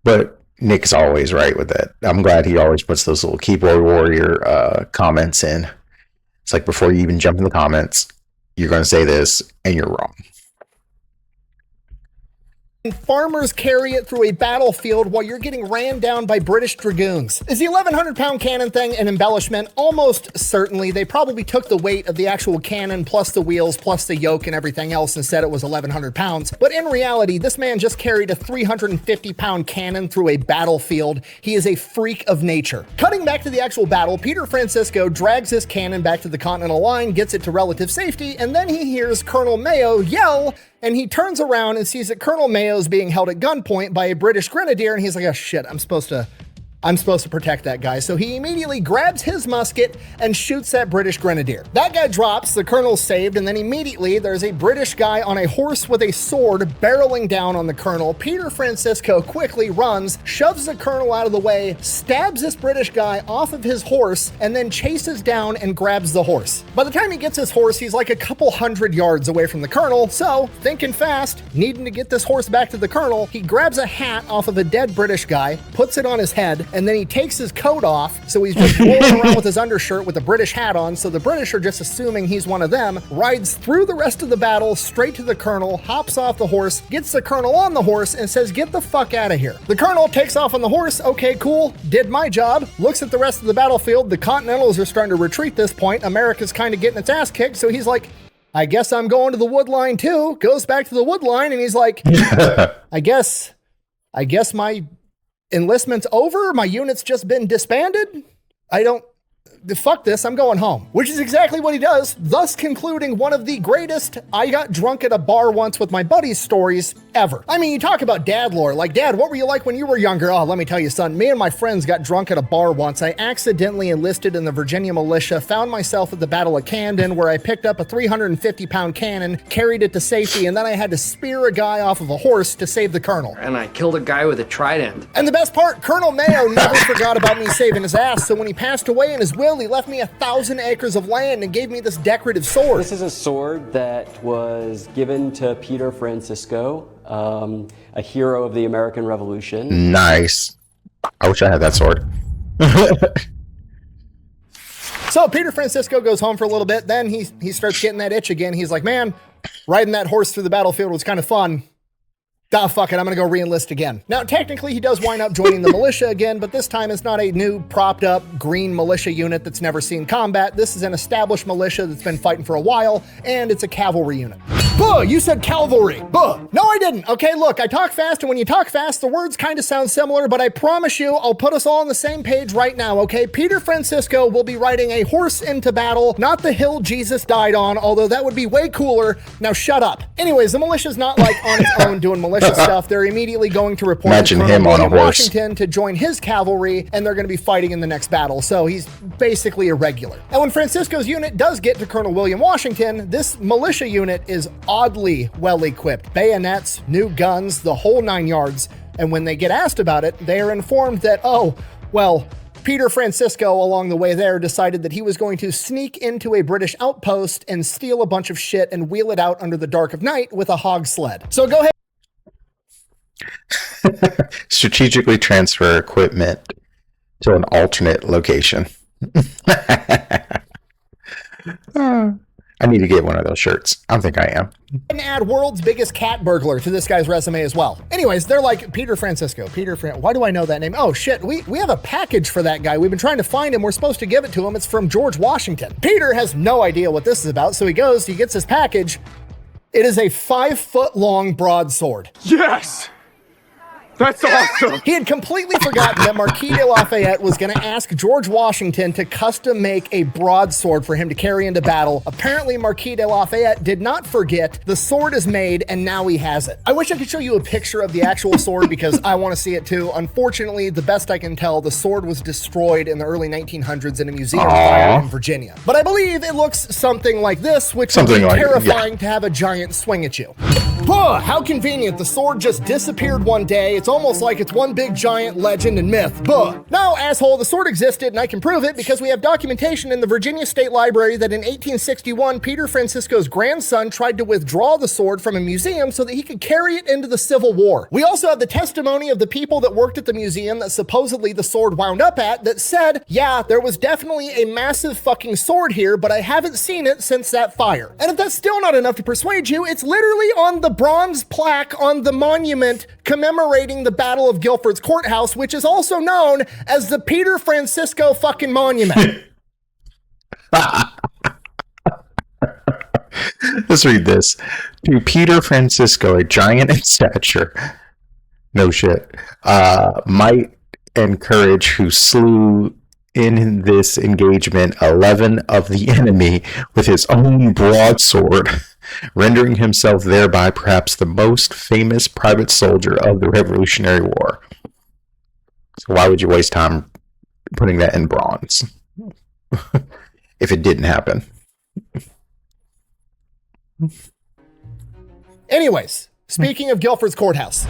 But Nick's always right with that. I'm glad he always puts those little keyboard warrior comments in. It's like, before you even jump in the comments, you're going to say this and you're wrong. Farmers carry it through a battlefield while you're getting ran down by British dragoons. Is the 1,100-pound cannon thing an embellishment? Almost certainly. They probably took the weight of the actual cannon plus the wheels plus the yoke and everything else and said it was 1,100 pounds. But in reality, this man just carried a 350-pound cannon through a battlefield. He is a freak of nature. Cutting back to the actual battle, Peter Francisco drags his cannon back to the Continental Line, gets it to relative safety, and then he hears Colonel Mayo yell, and he turns around and sees that Colonel Mayo is being held at gunpoint by a British grenadier, and he's like, oh shit, I'm supposed to protect that guy. So he immediately grabs his musket and shoots that British grenadier. That guy drops, the colonel's saved, and then immediately there's a British guy on a horse with a sword barreling down on the colonel. Peter Francisco quickly runs, shoves the colonel out of the way, stabs this British guy off of his horse, and then chases down and grabs the horse. By the time he gets his horse, he's like a couple hundred yards away from the colonel, so thinking fast, needing to get this horse back to the colonel, he grabs a hat off of a dead British guy, puts it on his head, and then he takes his coat off, so he's just rolling around with his undershirt with a British hat on, so the British are just assuming he's one of them, rides through the rest of the battle straight to the colonel, hops off the horse, gets the colonel on the horse, and says, get the fuck out of here. The colonel takes off on the horse, okay, cool, did my job, looks at the rest of the battlefield, the Continentals are starting to retreat at this point, America's kind of getting its ass kicked, so he's like, I guess I'm going to the wood line too, goes back to the wood line, and he's like, I guess my enlistment's over? My unit's just been disbanded? Fuck this, I'm going home. Which is exactly what he does, thus concluding one of the greatest I got drunk at a bar once with my buddies stories ever. I mean, you talk about dad lore, like, Dad, what were you like when you were younger? Oh, let me tell you, son, me and my friends got drunk at a bar once. I accidentally enlisted in the Virginia militia, found myself at the Battle of Camden, where I picked up a 350-pound cannon, carried it to safety, and then I had to spear a guy off of a horse to save the colonel. And I killed a guy with a trident. And the best part, Colonel Mayo never forgot about me saving his ass, so when he passed away in his will, he left me 1,000 acres of land and gave me this decorative sword. This is a sword that was given to Peter Francisco, a hero of the American Revolution. Nice. I wish I had that sword. So Peter Francisco goes home for a little bit, then he starts getting that itch again. He's like, man, riding that horse through the battlefield was kind of fun. Ah, fuck it, I'm gonna go re-enlist again. Now, technically, he does wind up joining the militia again, but this time it's not a new, propped-up, green militia unit that's never seen combat. This is an established militia that's been fighting for a while, and it's a cavalry unit. Buh, you said cavalry. Buh. No, I didn't. Okay, look, I talk fast, and when you talk fast, the words kind of sound similar, but I promise you, I'll put us all on the same page right now, okay? Peter Francisco will be riding a horse into battle, not the hill Jesus died on, although that would be way cooler. Now shut up. Anyways, the militia's not like on its own doing militia stuff. They're immediately going to report Imagine to him on a horse. Washington to join his cavalry, and they're going to be fighting in the next battle, so he's basically a regular. And when Francisco's unit does get to Colonel William Washington, this militia unit is oddly well-equipped. Bayonets, new guns, the whole 9 yards. And when they get asked about it, they are informed that, oh, well, Peter Francisco along the way there decided that he was going to sneak into a British outpost and steal a bunch of shit and wheel it out under the dark of night with a hog sled. So go ahead. Strategically transfer equipment to an alternate location. I need to get one of those shirts. I think I am. And add world's biggest cat burglar to this guy's resume as well. Anyways, they're like, Peter Francisco. Why do I know that name? Oh shit, we have a package for that guy. We've been trying to find him. We're supposed to give it to him. It's from George Washington. Peter has no idea what this is about, so he gets his package. It is a 5-foot-long broadsword. Yes! That's awesome! He had completely forgotten that Marquis de Lafayette was going to ask George Washington to custom make a broadsword for him to carry into battle. Apparently, Marquis de Lafayette did not forget. The sword is made, and now he has it. I wish I could show you a picture of the actual sword because I want to see it too. Unfortunately, the best I can tell, the sword was destroyed in the early 1900s in a museum fire in Virginia. But I believe it looks something like this, which would be terrifying to have a giant swing at you. How convenient. The sword just disappeared one day. It's almost like it's one big giant legend and myth. No, asshole, the sword existed, and I can prove it because we have documentation in the Virginia State Library that in 1861, Peter Francisco's grandson tried to withdraw the sword from a museum so that he could carry it into the Civil War. We also have the testimony of the people that worked at the museum that supposedly the sword wound up at that said, yeah, there was definitely a massive fucking sword here, but I haven't seen it since that fire. And if that's still not enough to persuade you, it's literally on the bronze plaque on the monument commemorating the Battle of Guilford's Courthouse, which is also known as the Peter Francisco fucking Monument. Let's read this. To Peter Francisco, a giant in stature, no shit, might and courage, who slew in this engagement 11 of the enemy with his own broadsword, rendering himself thereby perhaps the most famous private soldier of the Revolutionary War. So why would you waste time putting that in bronze if it didn't happen? Anyways, speaking of Guilford's Courthouse.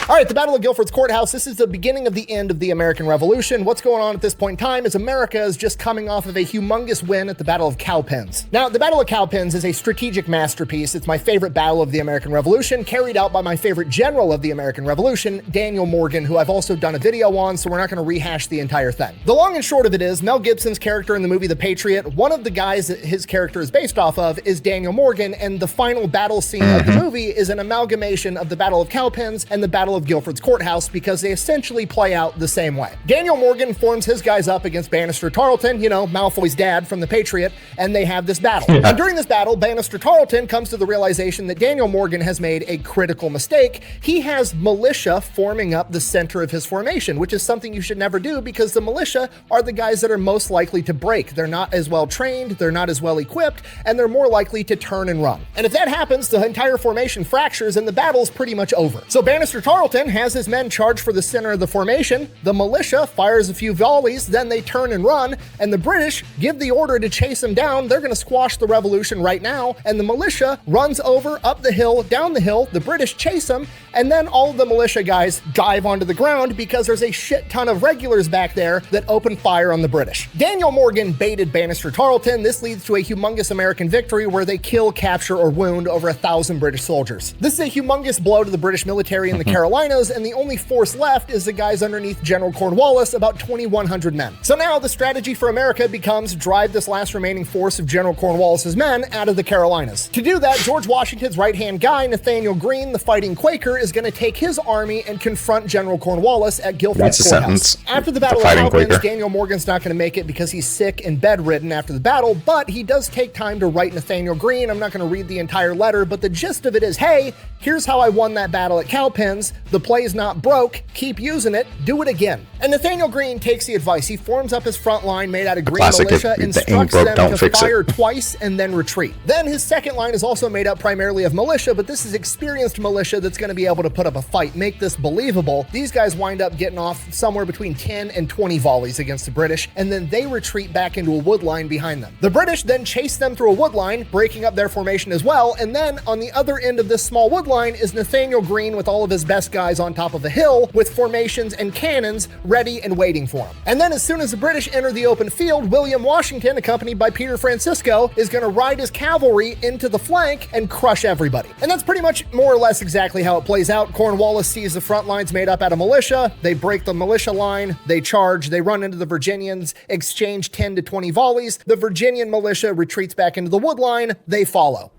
All right, the Battle of Guilford's Courthouse. This is the beginning of the end of the American Revolution. What's going on at this point in time is America is just coming off of a humongous win at the Battle of Cowpens. Now, the Battle of Cowpens is a strategic masterpiece. It's my favorite battle of the American Revolution, carried out by my favorite general of the American Revolution, Daniel Morgan, who I've also done a video on, so we're not going to rehash the entire thing. The long and short of it is, Mel Gibson's character in the movie The Patriot, one of the guys that his character is based off of is Daniel Morgan, and the final battle scene of the movie is an amalgamation of the Battle of Cowpens and the Battle of Guilford's Courthouse because they essentially play out the same way. Daniel Morgan forms his guys up against Bannister Tarleton, you know, Malfoy's dad from The Patriot, and they have this battle. And during this battle, Bannister Tarleton comes to the realization that Daniel Morgan has made a critical mistake. He has militia forming up the center of his formation, which is something you should never do because the militia are the guys that are most likely to break. They're not as well trained, they're not as well equipped, and they're more likely to turn and run. And if that happens, the entire formation fractures and the battle's pretty much over. So Bannister Tarleton has his men charge for the center of the formation, the militia fires a few volleys, then they turn and run, and the British give the order to chase them down. They're going to squash the revolution right now, and the militia runs over, up the hill, down the hill, the British chase them, and then all of the militia guys dive onto the ground because there's a shit ton of regulars back there that open fire on the British. Daniel Morgan baited Bannister Tarleton. This leads to a humongous American victory where they kill, capture, or wound over 1,000 British soldiers. This is a humongous blow to the British military in the Carolinas, and the only force left is the guys underneath General Cornwallis, about 2,100 men. So now the strategy for America becomes drive this last remaining force of General Cornwallis's men out of the Carolinas. To do that, George Washington's right-hand guy, Nathaniel Greene, the fighting Quaker, is going to take his army and confront General Cornwallis at Guilford's Courthouse. After the Battle of Cowpens, Daniel Morgan's not going to make it because he's sick and bedridden after the battle, but he does take time to write Nathaniel Greene. I'm not going to read the entire letter, but the gist of it is, hey, here's how I won that battle at Cowpens. The play's not broke. Keep using it. Do it again. And Nathaniel Greene takes the advice. He forms up his front line made out of green militia, instructs them to fire twice and then retreat. Then his second line is also made up primarily of militia, but this is experienced militia that's going to be able to put up a fight, make this believable. These guys wind up getting off somewhere between 10 and 20 volleys against the British, and then they retreat back into a wood line behind them. The British then chase them through a wood line, breaking up their formation as well, and then on the other end of this small wood line is Nathaniel Greene with all of his best guys guys on top of a hill with formations and cannons ready and waiting for him. And then as soon as the British enter the open field, William Washington, accompanied by Peter Francisco, is going to ride his cavalry into the flank and crush everybody. And that's pretty much more or less exactly how it plays out. Cornwallis sees the front lines made up out of militia. They break the militia line, they charge, they run into the Virginians, exchange 10 to 20 volleys. The Virginian militia retreats back into the wood line. They follow.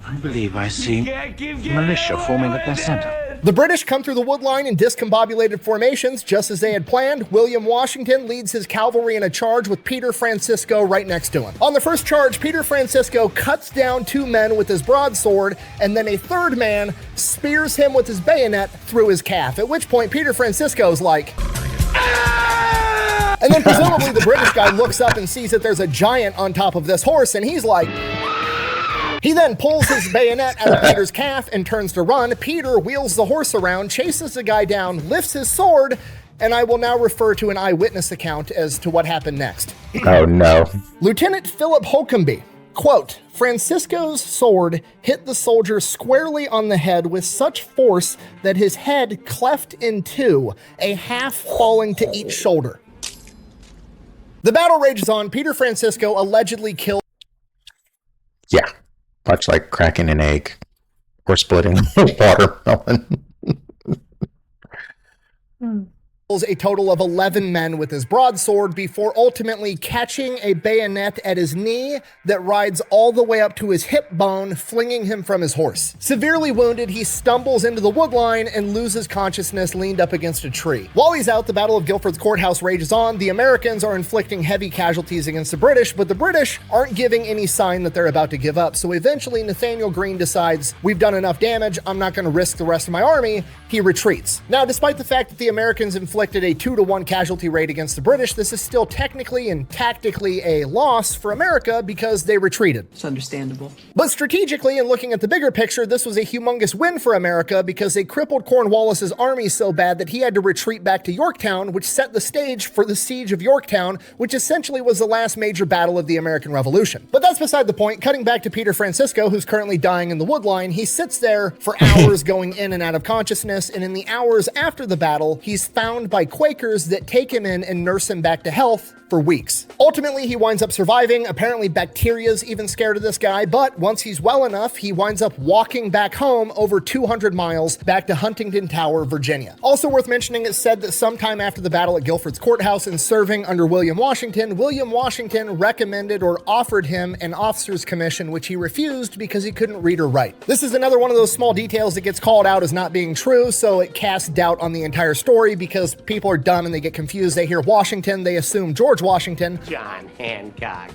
I believe I see militia forming at their center. The British come through the wood line in discombobulated formations, just as they had planned. William Washington leads his cavalry in a charge with Peter Francisco right next to him. On the first charge, Peter Francisco cuts down 2 men with his broadsword, and then a third man spears him with his bayonet through his calf, at which point Peter Francisco's like, "Ah!" And then presumably the British guy looks up and sees that there's a giant on top of this horse, and he's like, he then pulls his bayonet out of Peter's calf and turns to run. Peter wheels the horse around, chases the guy down, lifts his sword, and I will now refer to an eyewitness account as to what happened next. Oh no. Lieutenant Philip Holcombe, quote, Francisco's sword hit the soldier squarely on the head with such force that his head cleft in two, a half falling to each shoulder. The battle rages on. Peter Francisco allegedly killed. Yeah. Much like cracking an egg or splitting a watermelon. A total of 11 men with his broadsword before ultimately catching a bayonet at his knee that rides all the way up to his hip bone, flinging him from his horse. Severely wounded, he stumbles into the wood line and loses consciousness leaned up against a tree. While he's out, the Battle of Guilford's Courthouse rages on. The Americans are inflicting heavy casualties against the British, but the British aren't giving any sign that they're about to give up. So eventually Nathaniel Greene decides, we've done enough damage, I'm not going to risk the rest of my army. He retreats. Now, despite the fact that the Americans inflicted a 2-to-1 casualty rate against the British, this is still technically and tactically a loss for America because they retreated. It's understandable. But strategically, and looking at the bigger picture, this was a humongous win for America because they crippled Cornwallis's army so bad that he had to retreat back to Yorktown, which set the stage for the siege of Yorktown, which essentially was the last major battle of the American Revolution. But that's beside the point. Cutting back to Peter Francisco, who's currently dying in the wood line, he sits there for hours going in and out of consciousness, and in the hours after the battle, he's found by Quakers that take him in and nurse him back to health for weeks. Ultimately, he winds up surviving. Apparently, bacteria's even scared of this guy, but once he's well enough, he winds up walking back home over 200 miles back to Huntington Tower, Virginia. Also worth mentioning, it's said that sometime after the battle at Guilford's Courthouse and serving under William Washington recommended or offered him an officer's commission, which he refused because he couldn't read or write. This is another one of those small details that gets called out as not being true, so it casts doubt on the entire story because people are dumb and they get confused. They hear Washington, they assume George Washington. John Hancock.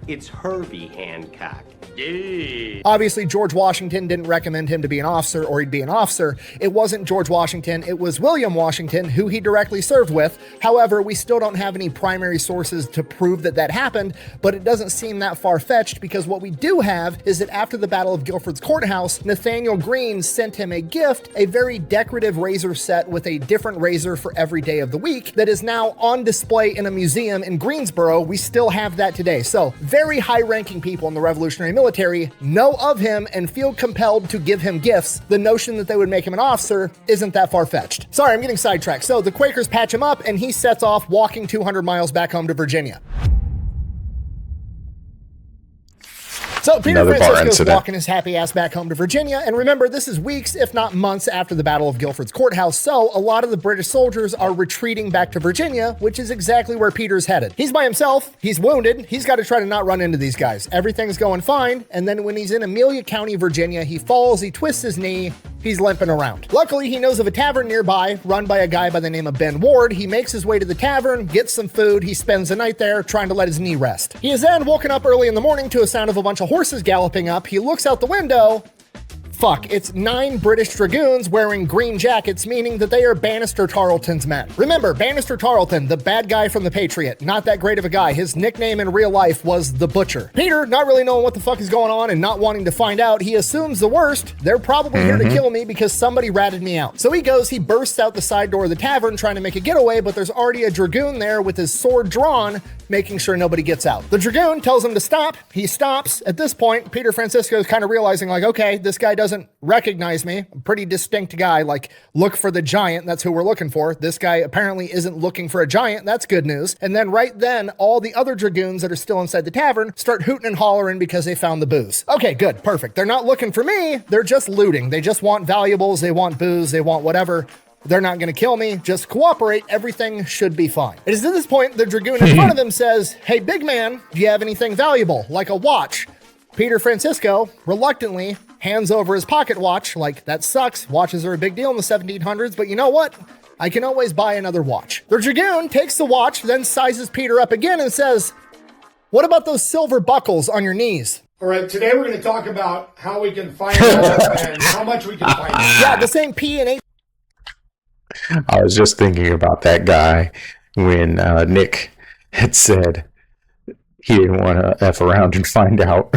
It's Herbie Hancock. Dude. Obviously, George Washington didn't recommend him to be an officer or he'd be an officer. It wasn't George Washington, it was William Washington, who he directly served with. However, we still don't have any primary sources to prove that that happened, but it doesn't seem that far-fetched because what we do have is that after the Battle of Guilford's Courthouse, Nathaniel Greene sent him a gift, a very decorative razor set with a different razor for every day of the week that is now on display in a museum in Greensboro. We still have that today. So, very high-ranking people in the Revolutionary military know of him and feel compelled to give him gifts. The notion that they would make him an officer isn't that far-fetched. Sorry, I'm getting sidetracked. So the Quakers patch him up and he sets off walking 200 miles back home to Virginia. So Peter Francisco's walking his happy ass back home to Virginia, and remember, this is weeks, if not months, after the Battle of Guilford's Courthouse, so a lot of the British soldiers are retreating back to Virginia, which is exactly where Peter's headed. He's by himself, he's wounded, he's got to try to not run into these guys. Everything's going fine, and then when he's in Amelia County, Virginia, he falls, he twists his knee, he's limping around. Luckily, he knows of a tavern nearby, run by a guy by the name of Ben Ward. He makes his way to the tavern, gets some food, he spends the night there, trying to let his knee rest. He is then woken up early in the morning to a sound of a bunch of horses galloping up. He looks out the window. Fuck, it's 9 British dragoons wearing green jackets, meaning that they are Bannister Tarleton's men. Remember, Bannister Tarleton, the bad guy from The Patriot, not that great of a guy. His nickname in real life was the Butcher. Peter, not really knowing what the fuck is going on and not wanting to find out, he assumes the worst. They're probably here to kill me because somebody ratted me out. So he bursts out the side door of the tavern trying to make a getaway, but there's already a dragoon there with his sword drawn, making sure nobody gets out. The dragoon tells him to stop. He stops. At this point, Peter Francisco is kind of realizing like, okay, this guy doesn't doesn't recognize me. I'm a pretty distinct guy. Like, look for the giant. That's who we're looking for. This guy apparently isn't looking for a giant. That's good news. And then right then, all the other dragoons that are still inside the tavern start hooting and hollering because they found the booze. Okay, good, perfect. They're not looking for me. They're just looting. They just want valuables. They want booze. They want whatever. They're not going to kill me. Just cooperate. Everything should be fine. It is at this point the dragoon in front of him says, "Hey, big man, do you have anything valuable, like a watch?" Peter Francisco reluctantly hands over his pocket watch. Like, that sucks. Watches are a big deal in the 1700s, but you know what? I can always buy another watch. The dragoon takes the watch, then sizes Peter up again and says, "What about those silver buckles on your knees?" All right, today we're going to talk about how we can find out and how much we can find out. Yeah, the same P and H. I was just thinking about that guy when Nick had said he didn't want to F around and find out.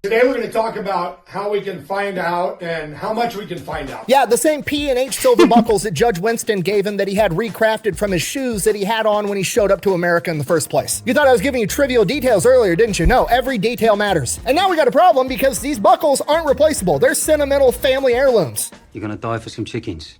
Today we're going to talk about how we can find out and how much we can find out. Yeah, the same P and H silver buckles that Judge Winston gave him that he had recrafted from his shoes that he had on when he showed up to America in the first place. You thought I was giving you trivial details earlier, didn't you? No, every detail matters. And now we got a problem because these buckles aren't replaceable. They're sentimental family heirlooms. You're gonna die for some chickens.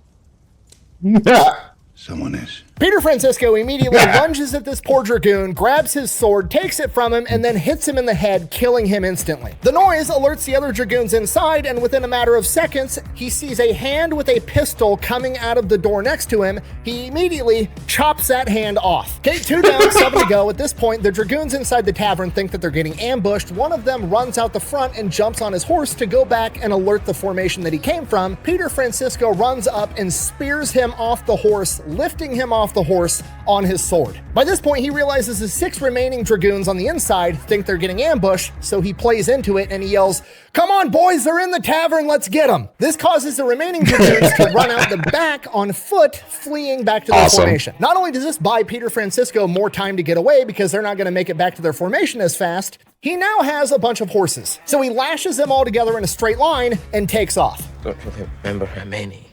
Someone is. Peter Francisco immediately lunges at this poor dragoon, grabs his sword, takes it from him, and then hits him in the head, killing him instantly. The noise alerts the other dragoons inside, and within a matter of seconds, he sees a hand with a pistol coming out of the door next to him. He immediately chops that hand off. Okay, 2 down, 7 to go. At this point, the dragoons inside the tavern think that they're getting ambushed. One of them runs out the front and jumps on his horse to go back and alert the formation that he came from. Peter Francisco runs up and spears him off the horse, lifting him off the horse on his sword. By this point, he realizes the 6 remaining dragoons on the inside think they're getting ambushed, so he plays into it and he yells, "Come on, boys, they're in the tavern, let's get them." This causes the remaining dragoons to run out the back on foot, fleeing back to their formation. Not only does this buy Peter Francisco more time to get away because they're not going to make it back to their formation as fast, he now has a bunch of horses. So he lashes them all together in a straight line and takes off. Don't really remember how many.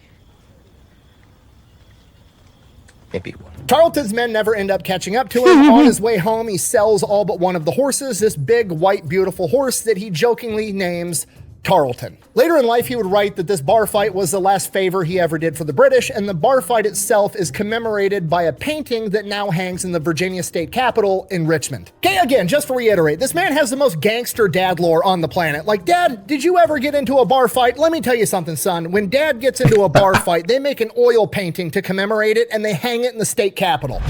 Maybe one. Tarleton's men never end up catching up to him. On his way home, he sells all but one of the horses, this big, white, beautiful horse that he jokingly names Tarleton. Later in life, he would write that this bar fight was the last favor he ever did for the British, and the bar fight itself is commemorated by a painting that now hangs in the Virginia State Capitol in Richmond. Okay, again, just to reiterate, this man has the most gangster dad lore on the planet. Like, Dad, did you ever get into a bar fight? Let me tell you something, son. When Dad gets into a bar fight, they make an oil painting to commemorate it, and they hang it in the state capitol.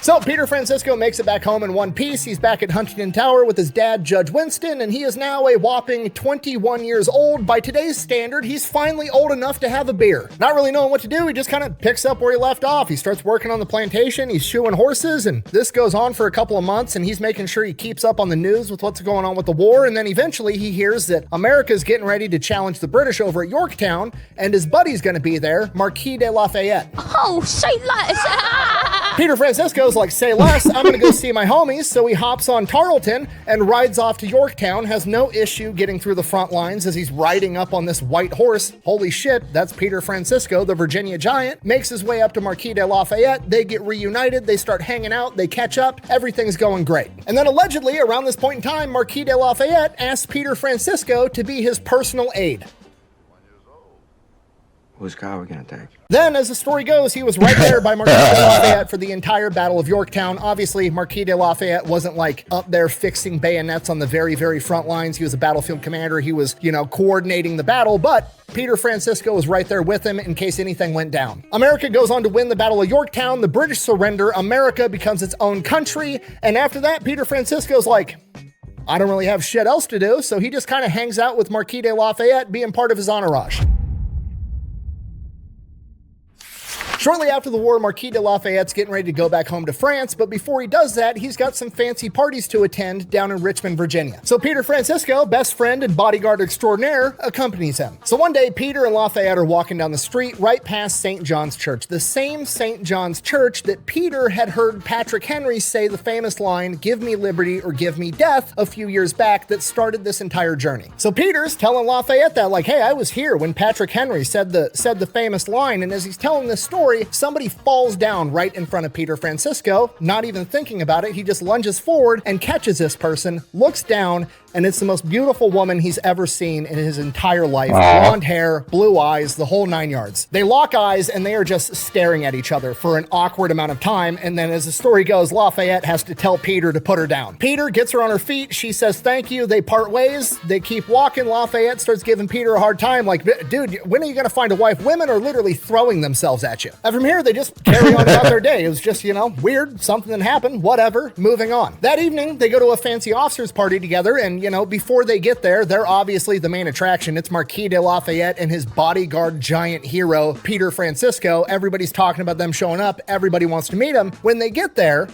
So Peter Francisco makes it back home in one piece. He's back at Huntington Tower with his dad, Judge Winston, and he is now a whopping 21 years old. By today's standard, he's finally old enough to have a beer. Not really knowing what to do, he just kind of picks up where he left off. He starts working on the plantation, he's shoeing horses, and this goes on for a couple of months, and he's making sure he keeps up on the news with what's going on with the war, and then eventually he hears that America's getting ready to challenge the British over at Yorktown, and his buddy's gonna be there, Marquis de Lafayette. Oh, say less! Peter Francisco's like, say less, I'm gonna go see my homies, so he hops on Tarleton and rides off to Yorktown, has no issue getting through the front lines as he's riding up on this white horse. Holy shit, that's Peter Francisco, the Virginia giant, makes his way up to Marquis de Lafayette, they get reunited, they start hanging out, they catch up, everything's going great. And then allegedly, around this point in time, Marquis de Lafayette asks Peter Francisco to be his personal aide. Whose car are we gonna take? Then, as the story goes, he was right there by Marquis de Lafayette for the entire Battle of Yorktown. Obviously, Marquis de Lafayette wasn't like up there fixing bayonets on the very, very front lines. He was a battlefield commander. He was, coordinating the battle, but Peter Francisco was right there with him in case anything went down. America goes on to win the Battle of Yorktown. The British surrender. America becomes its own country. And after that, Peter Francisco's like, I don't really have shit else to do, so he just kind of hangs out with Marquis de Lafayette, being part of his entourage. Shortly after the war, Marquis de Lafayette's getting ready to go back home to France, but before he does that, he's got some fancy parties to attend down in Richmond, Virginia. So Peter Francisco, best friend and bodyguard extraordinaire, accompanies him. So one day, Peter and Lafayette are walking down the street right past St. John's Church, the same St. John's Church that Peter had heard Patrick Henry say the famous line, "Give me liberty or give me death," a few years back that started this entire journey. So Peter's telling Lafayette that, like, hey, I was here when Patrick Henry said the famous line, and as he's telling this story, story, somebody falls down right in front of Peter Francisco, not even thinking about it. He just lunges forward and catches this person, looks down, and it's the most beautiful woman he's ever seen in his entire life. Blonde hair, blue eyes, the whole 9 yards. They lock eyes and they are just staring at each other for an awkward amount of time. And then as the story goes, Lafayette has to tell Peter to put her down. Peter gets her on her feet. She says, thank you. They part ways. They keep walking. Lafayette starts giving Peter a hard time. Like, dude, when are you going to find a wife? Women are literally throwing themselves at you. And from here, they just carry on about their day. It was just, weird. Something that happened. Whatever. Moving on. That evening, they go to a fancy officers party together. And, before they get there, they're obviously the main attraction. It's Marquis de Lafayette and his bodyguard giant hero, Peter Francisco. Everybody's talking about them showing up. Everybody wants to meet him. When they get there,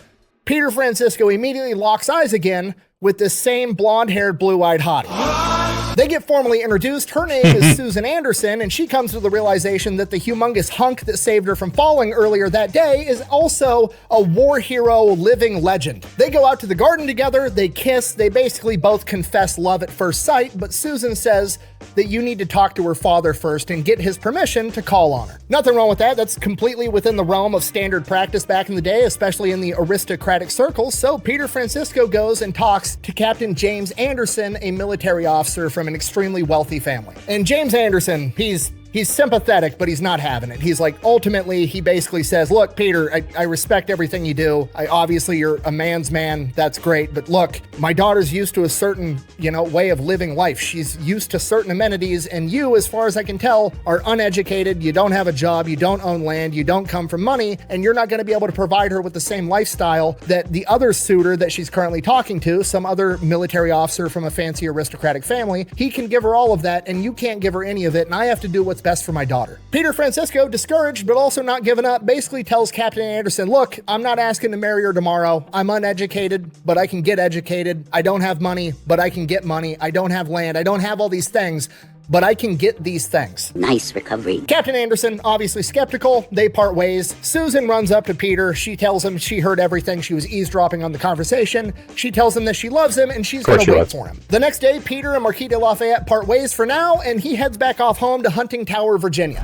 Peter Francisco immediately locks eyes again with this same blonde-haired, blue-eyed hottie. They get formally introduced. Her name is Susan Anderson, and she comes to the realization that the humongous hunk that saved her from falling earlier that day is also a war hero living legend. They go out to the garden together, they kiss, they basically both confess love at first sight, but Susan says that you need to talk to her father first and get his permission to call on her. Nothing wrong with that. That's completely within the realm of standard practice back in the day, especially in the aristocratic circles. So Peter Francisco goes and talks to Captain James Anderson, a military officer from an extremely wealthy family. And James Anderson, he's sympathetic, but he's not having it. He's like, ultimately, he basically says, look, Peter, I respect everything you do. Obviously, you're a man's man. That's great. But look, my daughter's used to a certain, way of living life. She's used to certain amenities. And you, as far as I can tell, are uneducated. You don't have a job. You don't own land. You don't come from money. And you're not going to be able to provide her with the same lifestyle that the other suitor that she's currently talking to, some other military officer from a fancy aristocratic family, he can give her all of that. And you can't give her any of it. And I have to do what's best for my daughter. Peter Francisco, discouraged but also not giving up, basically tells Captain Anderson, look, I'm not asking to marry her tomorrow. I'm uneducated, but I can get educated. I don't have money, but I can get money. I don't have land. I don't have all these things, but I can get these things. Nice recovery. Captain Anderson, obviously skeptical. They part ways. Susan runs up to Peter. She tells him she heard everything. She was eavesdropping on the conversation. She tells him that she loves him and she's going to wait for him. The next day, Peter and Marquis de Lafayette part ways for now, and he heads back off home to Hunting Tower, Virginia.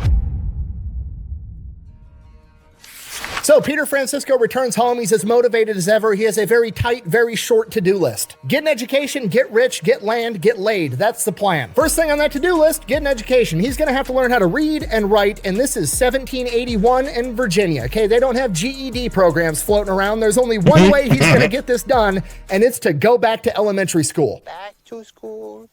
So Peter Francisco returns home. He's as motivated as ever. He has a very tight, very short to-do list. Get an education, get rich, get land, get laid. That's the plan. First thing on that to-do list, get an education. He's going to have to learn how to read and write, and this is 1781 in Virginia. Okay, they don't have GED programs floating around. There's only one way he's going to get this done, and it's to go back to elementary school. Back to school.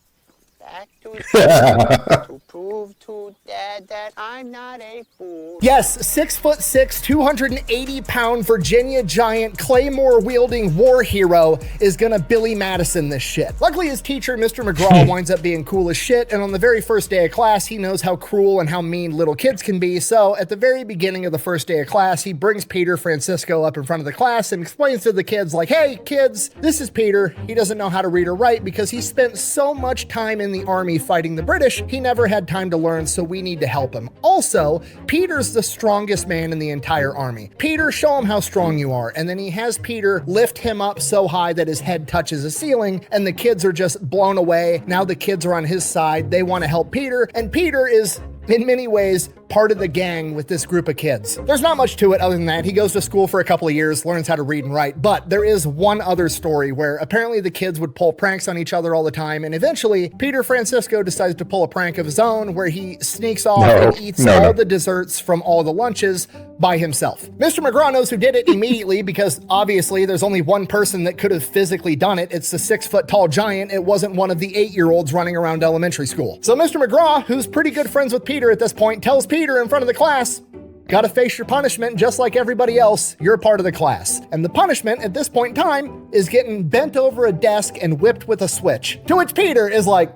Back to school. To prove to Dad that I'm not a fool. Yes, 6'6", 280-pound Virginia giant, claymore-wielding war hero is gonna Billy Madison this shit. Luckily, his teacher, Mr. McGraw, winds up being cool as shit, and on the very first day of class, he knows how cruel and how mean little kids can be, so at the very beginning of the first day of class, he brings Peter Francisco up in front of the class and explains to the kids, like, hey, kids, this is Peter. He doesn't know how to read or write because he spent so much time in the army fighting the British, he never had time to learn, so we need to help him. Also, Peter's the strongest man in the entire army. Peter, show him how strong you are. And then he has Peter lift him up so high that his head touches the ceiling, and the kids are just blown away. Now the kids are on his side. They want to help Peter, and Peter is, in many ways, part of the gang with this group of kids. There's not much to it other than that. He goes to school for a couple of years, learns how to read and write, but there is one other story where apparently the kids would pull pranks on each other all the time, and eventually Peter Francisco decides to pull a prank of his own where he sneaks off and eats all the desserts from all the lunches by himself. Mr. McGraw knows who did it immediately because obviously there's only one person that could have physically done it. It's the 6-foot-tall giant. It wasn't one of the 8-year-olds running around elementary school. So Mr. McGraw, who's pretty good friends with Peter at this point, tells Peter in front of the class, gotta face your punishment just like everybody else. You're part of the class. And the punishment at this point in time is getting bent over a desk and whipped with a switch. To which Peter is like,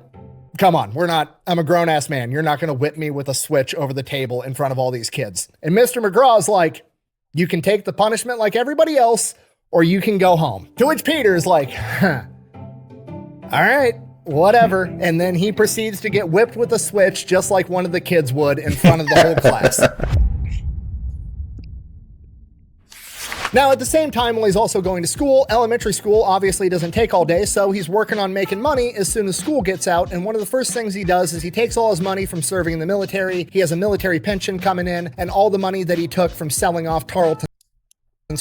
come on, I'm a grown-ass man. You're not gonna whip me with a switch over the table in front of all these kids. And Mr. McGraw is like, you can take the punishment like everybody else, or you can go home. To which Peter is like, all right, whatever. And then he proceeds to get whipped with a switch just like one of the kids would in front of the whole class. Now, at the same time, while he's also going to school, elementary school obviously doesn't take all day, so he's working on making money as soon as school gets out, and one of the first things he does is he takes all his money from serving in the military, he has a military pension coming in, and all the money that he took from selling off Tarleton's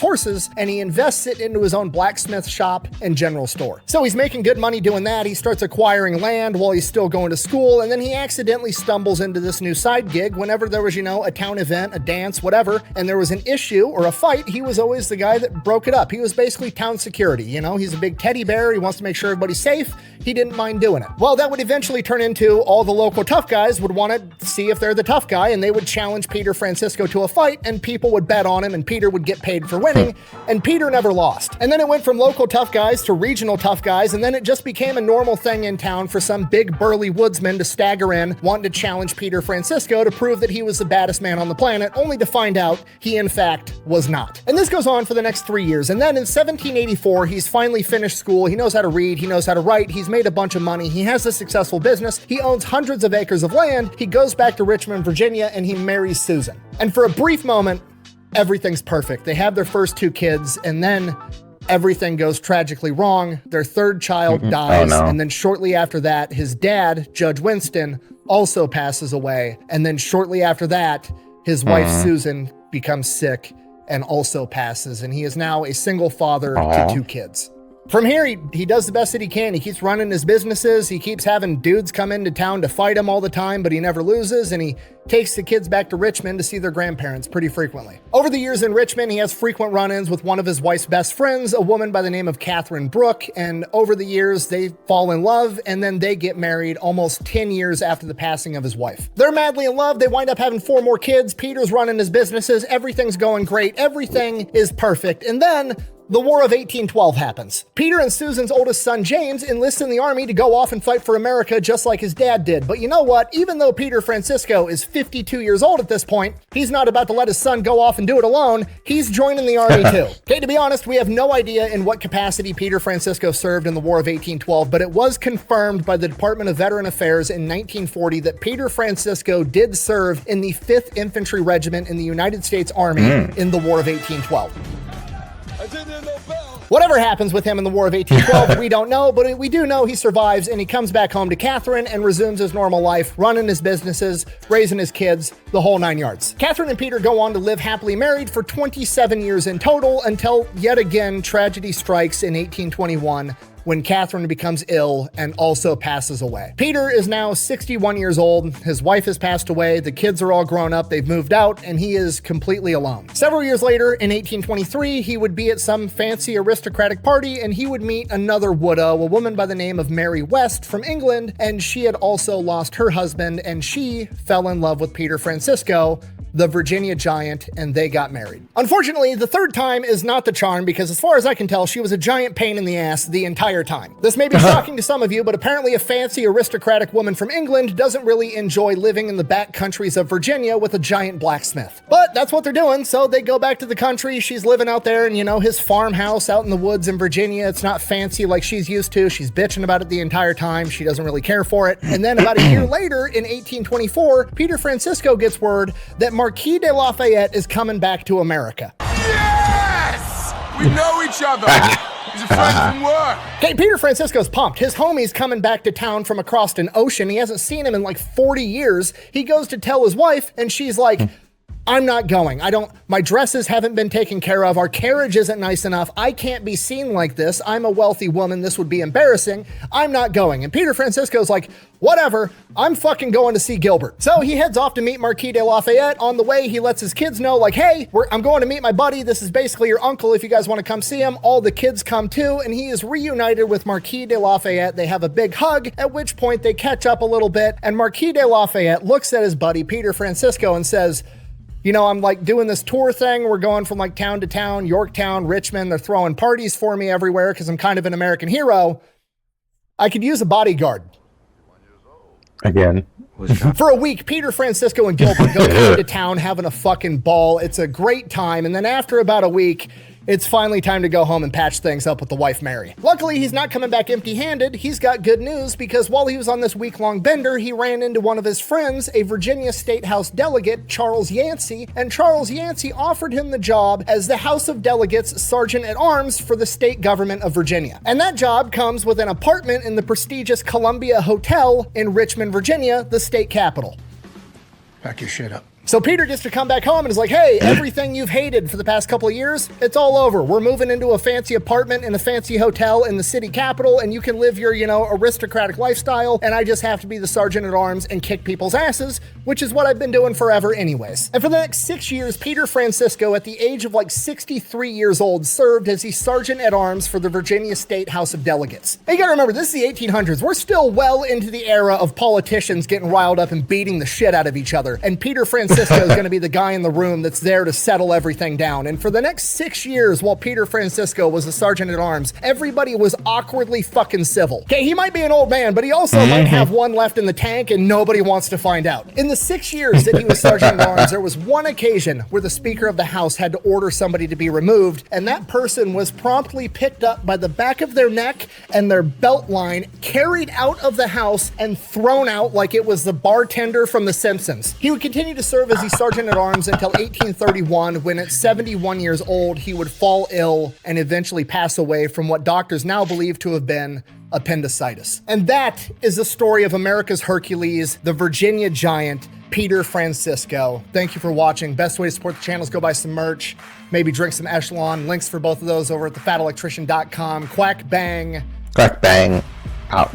horses, and he invests it into his own blacksmith shop and general store. So he's making good money doing that. He starts acquiring land while he's still going to school, and then he accidentally stumbles into this new side gig whenever there was, a town event, a dance, whatever, and there was an issue or a fight. He was always the guy that broke it up. He was basically town security. He's a big teddy bear. He wants to make sure everybody's safe. He didn't mind doing it. Well, that would eventually turn into all the local tough guys would want to see if they're the tough guy, and they would challenge Peter Francisco to a fight, and people would bet on him, and Peter would get paid for winning, and Peter never lost. And then it went from local tough guys to regional tough guys, and then it just became a normal thing in town for some big burly woodsman to stagger in, wanting to challenge Peter Francisco to prove that he was the baddest man on the planet, only to find out he in fact was not. And this goes on for the next 3 years, and then in 1784, he's finally finished school, he knows how to read, he knows how to write, he's made a bunch of money, he has a successful business, he owns hundreds of acres of land, he goes back to Richmond, Virginia, and he marries Susan. And for a brief moment, everything's perfect. They have their first 2 kids, and then everything goes tragically wrong. Their third child dies, and then shortly after that, his dad, Judge Winston, also passes away. And then shortly after that, his wife, Susan, becomes sick and also passes, and he is now a single father to 2 kids. From here, he does the best that he can. He keeps running his businesses. He keeps having dudes come into town to fight him all the time, but he never loses, and he takes the kids back to Richmond to see their grandparents pretty frequently. Over the years in Richmond, he has frequent run-ins with one of his wife's best friends, a woman by the name of Catherine Brooke, and over the years, they fall in love, and then they get married almost 10 years after the passing of his wife. They're madly in love. They wind up having 4 more kids. Peter's running his businesses. Everything's going great. Everything is perfect. And then the War of 1812 happens. Peter and Susan's oldest son, James, enlists in the army to go off and fight for America just like his dad did. But you know what? Even though Peter Francisco is 52 years old at this point, he's not about to let his son go off and do it alone. He's joining the army too. Okay, to be honest, we have no idea in what capacity Peter Francisco served in the War of 1812, but it was confirmed by the Department of Veteran Affairs in 1940 that Peter Francisco did serve in the 5th Infantry Regiment in the United States Army in the War of 1812. Whatever happens with him in the War of 1812, we don't know, but we do know he survives, and he comes back home to Catherine and resumes his normal life, running his businesses, raising his kids, the whole 9 yards. Catherine and Peter go on to live happily married for 27 years in total until yet again tragedy strikes in 1821 when Catherine becomes ill and also passes away. Peter is now 61 years old. His wife has passed away. The kids are all grown up. They've moved out, and he is completely alone. Several years later, in 1823, he would be at some fancy aristocratic party, and he would meet another widow, a woman by the name of Mary West from England, and she had also lost her husband, and she fell in love with Peter Francisco, the Virginia giant, and they got married. Unfortunately, the third time is not the charm because as far as I can tell, she was a giant pain in the ass the entire time. This may be shocking to some of you, but apparently a fancy aristocratic woman from England doesn't really enjoy living in the back countries of Virginia with a giant blacksmith. But that's what they're doing, so they go back to the country. She's living out there in, his farmhouse out in the woods in Virginia. It's not fancy like she's used to. She's bitching about it the entire time. She doesn't really care for it. And then about a year later, in 1824, Peter Francisco gets word that Marquis de Lafayette is coming back to America. Yes! We know each other. He's a friend from work. Okay, Peter Francisco's pumped. His homie's coming back to town from across an ocean. He hasn't seen him in like 40 years. He goes to tell his wife, and she's like, I'm not going. My dresses haven't been taken care of. Our carriage isn't nice enough. I can't be seen like this. I'm a wealthy woman. This would be embarrassing. I'm not going. And Peter Francisco's like, whatever, I'm fucking going to see Gilbert. So he heads off to meet Marquis de Lafayette. On the way, he lets his kids know, like, hey, I'm going to meet my buddy. This is basically your uncle if you guys want to come see him. All the kids come too, and he is reunited with Marquis de Lafayette. They have a big hug, at which point they catch up a little bit, and Marquis de Lafayette looks at his buddy, Peter Francisco, and says, I'm like doing this tour thing. We're going from like town to town, Yorktown, Richmond. They're throwing parties for me everywhere because I'm kind of an American hero. I could use a bodyguard. Again. For a week, Peter Francisco and Gilbert go to town having a fucking ball. It's a great time. And then after about a week, It's finally time to go home and patch things up with the wife Mary. Luckily, he's not coming back empty-handed. He's got good news because while he was on this week-long bender, he ran into one of his friends, a Virginia State House delegate, Charles Yancey, and Charles Yancey offered him the job as the House of Delegates Sergeant-at-Arms for the state government of Virginia. And that job comes with an apartment in the prestigious Columbia Hotel in Richmond, Virginia, the state capital. Pack your shit up. So Peter gets to come back home and is like, hey, everything you've hated for the past couple of years, it's all over. We're moving into a fancy apartment in a fancy hotel in the city capital, and you can live your, aristocratic lifestyle, and I just have to be the sergeant at arms and kick people's asses, which is what I've been doing forever anyways. And for the next 6 years, Peter Francisco, at the age of 63 years old, served as the sergeant at arms for the Virginia State House of Delegates. And you gotta remember, this is the 1800s. We're still well into the era of politicians getting riled up and beating the shit out of each other, and Peter Francisco is going to be the guy in the room that's there to settle everything down. And for the next 6 years, while Peter Francisco was a sergeant at arms, everybody was awkwardly fucking civil. Okay, he might be an old man, but he also might have one left in the tank and nobody wants to find out. In the 6 years that he was sergeant at arms, there was one occasion where the Speaker of the House had to order somebody to be removed, and that person was promptly picked up by the back of their neck and their belt line, carried out of the House and thrown out like it was the bartender from The Simpsons. He would continue to serve as the sergeant at arms until 1831, when at 71 years old, he would fall ill and eventually pass away from what doctors now believe to have been appendicitis. And that is the story of America's Hercules, the Virginia giant, Peter Francisco. Thank you for watching. Best way to support the channel is go buy some merch, maybe drink some Echelon. Links for both of those over at thefatelectrician.com. Quack bang. Quack bang. Out.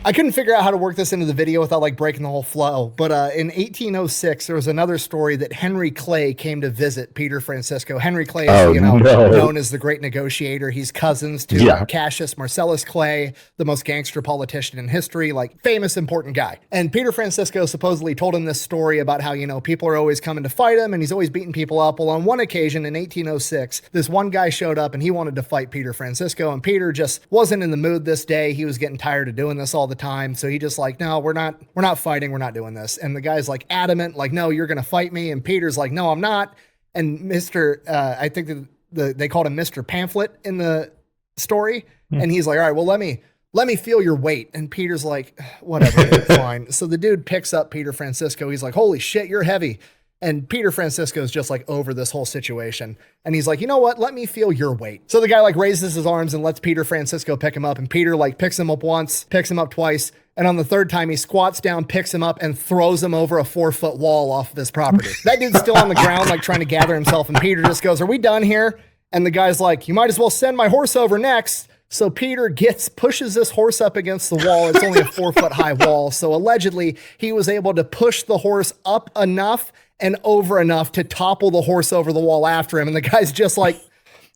I couldn't figure out how to work this into the video without breaking the whole flow, but in 1806, there was another story that Henry Clay came to visit Peter Francisco. Henry Clay is, known as the great negotiator. He's cousins to Cassius Marcellus Clay, the most gangster politician in history, famous, important guy. And Peter Francisco supposedly told him this story about how, people are always coming to fight him and he's always beating people up. Well, on one occasion in 1806, this one guy showed up and he wanted to fight Peter Francisco, and Peter just wasn't in the mood this day. He was getting tired of doing this all the time. So he just no, we're not fighting. We're not doing this. And the guy's adamant, no, you're going to fight me. And Peter's no, I'm not. And Mr. I think they called him Mr. Pamphlet in the story. And he's like, all right, well, let me feel your weight. And Peter's like, whatever, fine. So the dude picks up Peter Francisco. He's like, holy shit, you're heavy. And Peter Francisco is just over this whole situation. And he's like, you know what? Let me feel your weight. So the guy raises his arms and lets Peter Francisco pick him up. And Peter picks him up once, picks him up twice. And on the third time, he squats down, picks him up, and throws him over a 4-foot wall off of his property. That dude's still on the ground, trying to gather himself. And Peter just goes, are we done here? And the guy's like, you might as well send my horse over next. So Peter pushes this horse up against the wall. It's only a 4-foot high wall. So allegedly, he was able to push the horse up enough and over enough to topple the horse over the wall after him. And the guy's just like,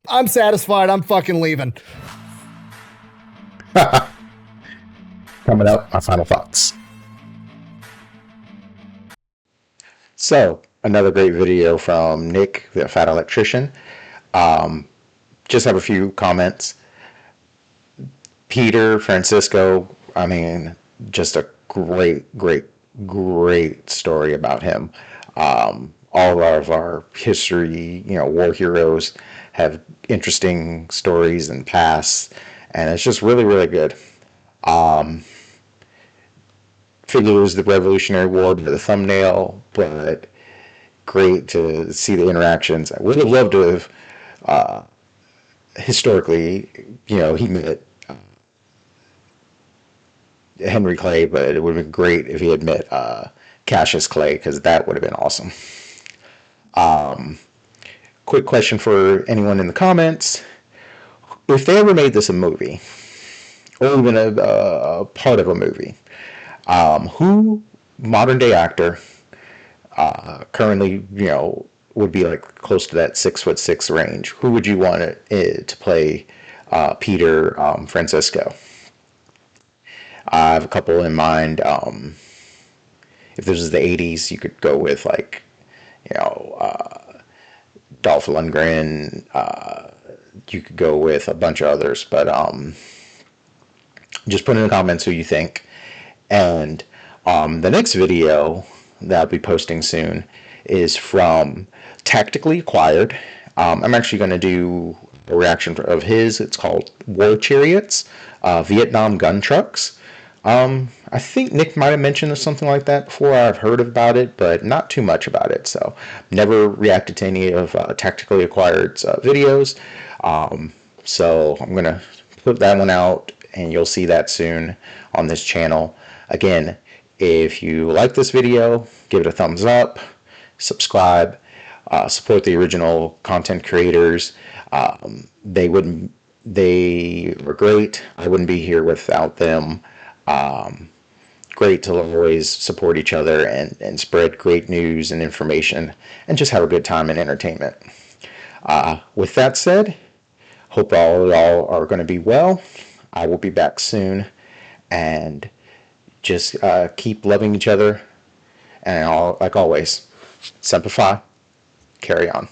I'm satisfied. I'm fucking leaving. Coming up, my final thoughts. So, another great video from Nick, the Fat Electrician. Just have a few comments. Peter Francisco, just a great story about him. All of our history, war heroes have interesting stories and pasts, and it's just really good. Figured it was the Revolutionary War to the thumbnail, but great to see the interactions. I would have loved to have, historically, he met Henry Clay, but it would have been great if he had met Cassius Clay, because that would have been awesome. Quick question for anyone in the comments. If they ever made this a movie, or even a part of a movie, who modern day actor currently, would be close to that 6'6" range? Who would you want to play Peter Francisco? I have a couple in mind. If this was the 80s, you could go with Dolph Lundgren. You could go with a bunch of others, but just put in the comments who you think. And the next video that I'll be posting soon is from Tactically Acquired. I'm actually going to do a reaction of his. It's called War Chariots, Vietnam Gun Trucks. I think Nick might have mentioned something like that before. I've heard about it, but not too much about it. So, never reacted to any of Tactically Acquired's videos. So, I'm going to put that one out, and you'll see that soon on this channel. Again, if you like this video, give it a thumbs up, subscribe, support the original content creators. They were great. I wouldn't be here without them. Great to always support each other and spread great news and information and just have a good time and entertainment. With that said, hope all y'all are going to be well. I will be back soon, and just keep loving each other, and like always, Semper Fi, carry on.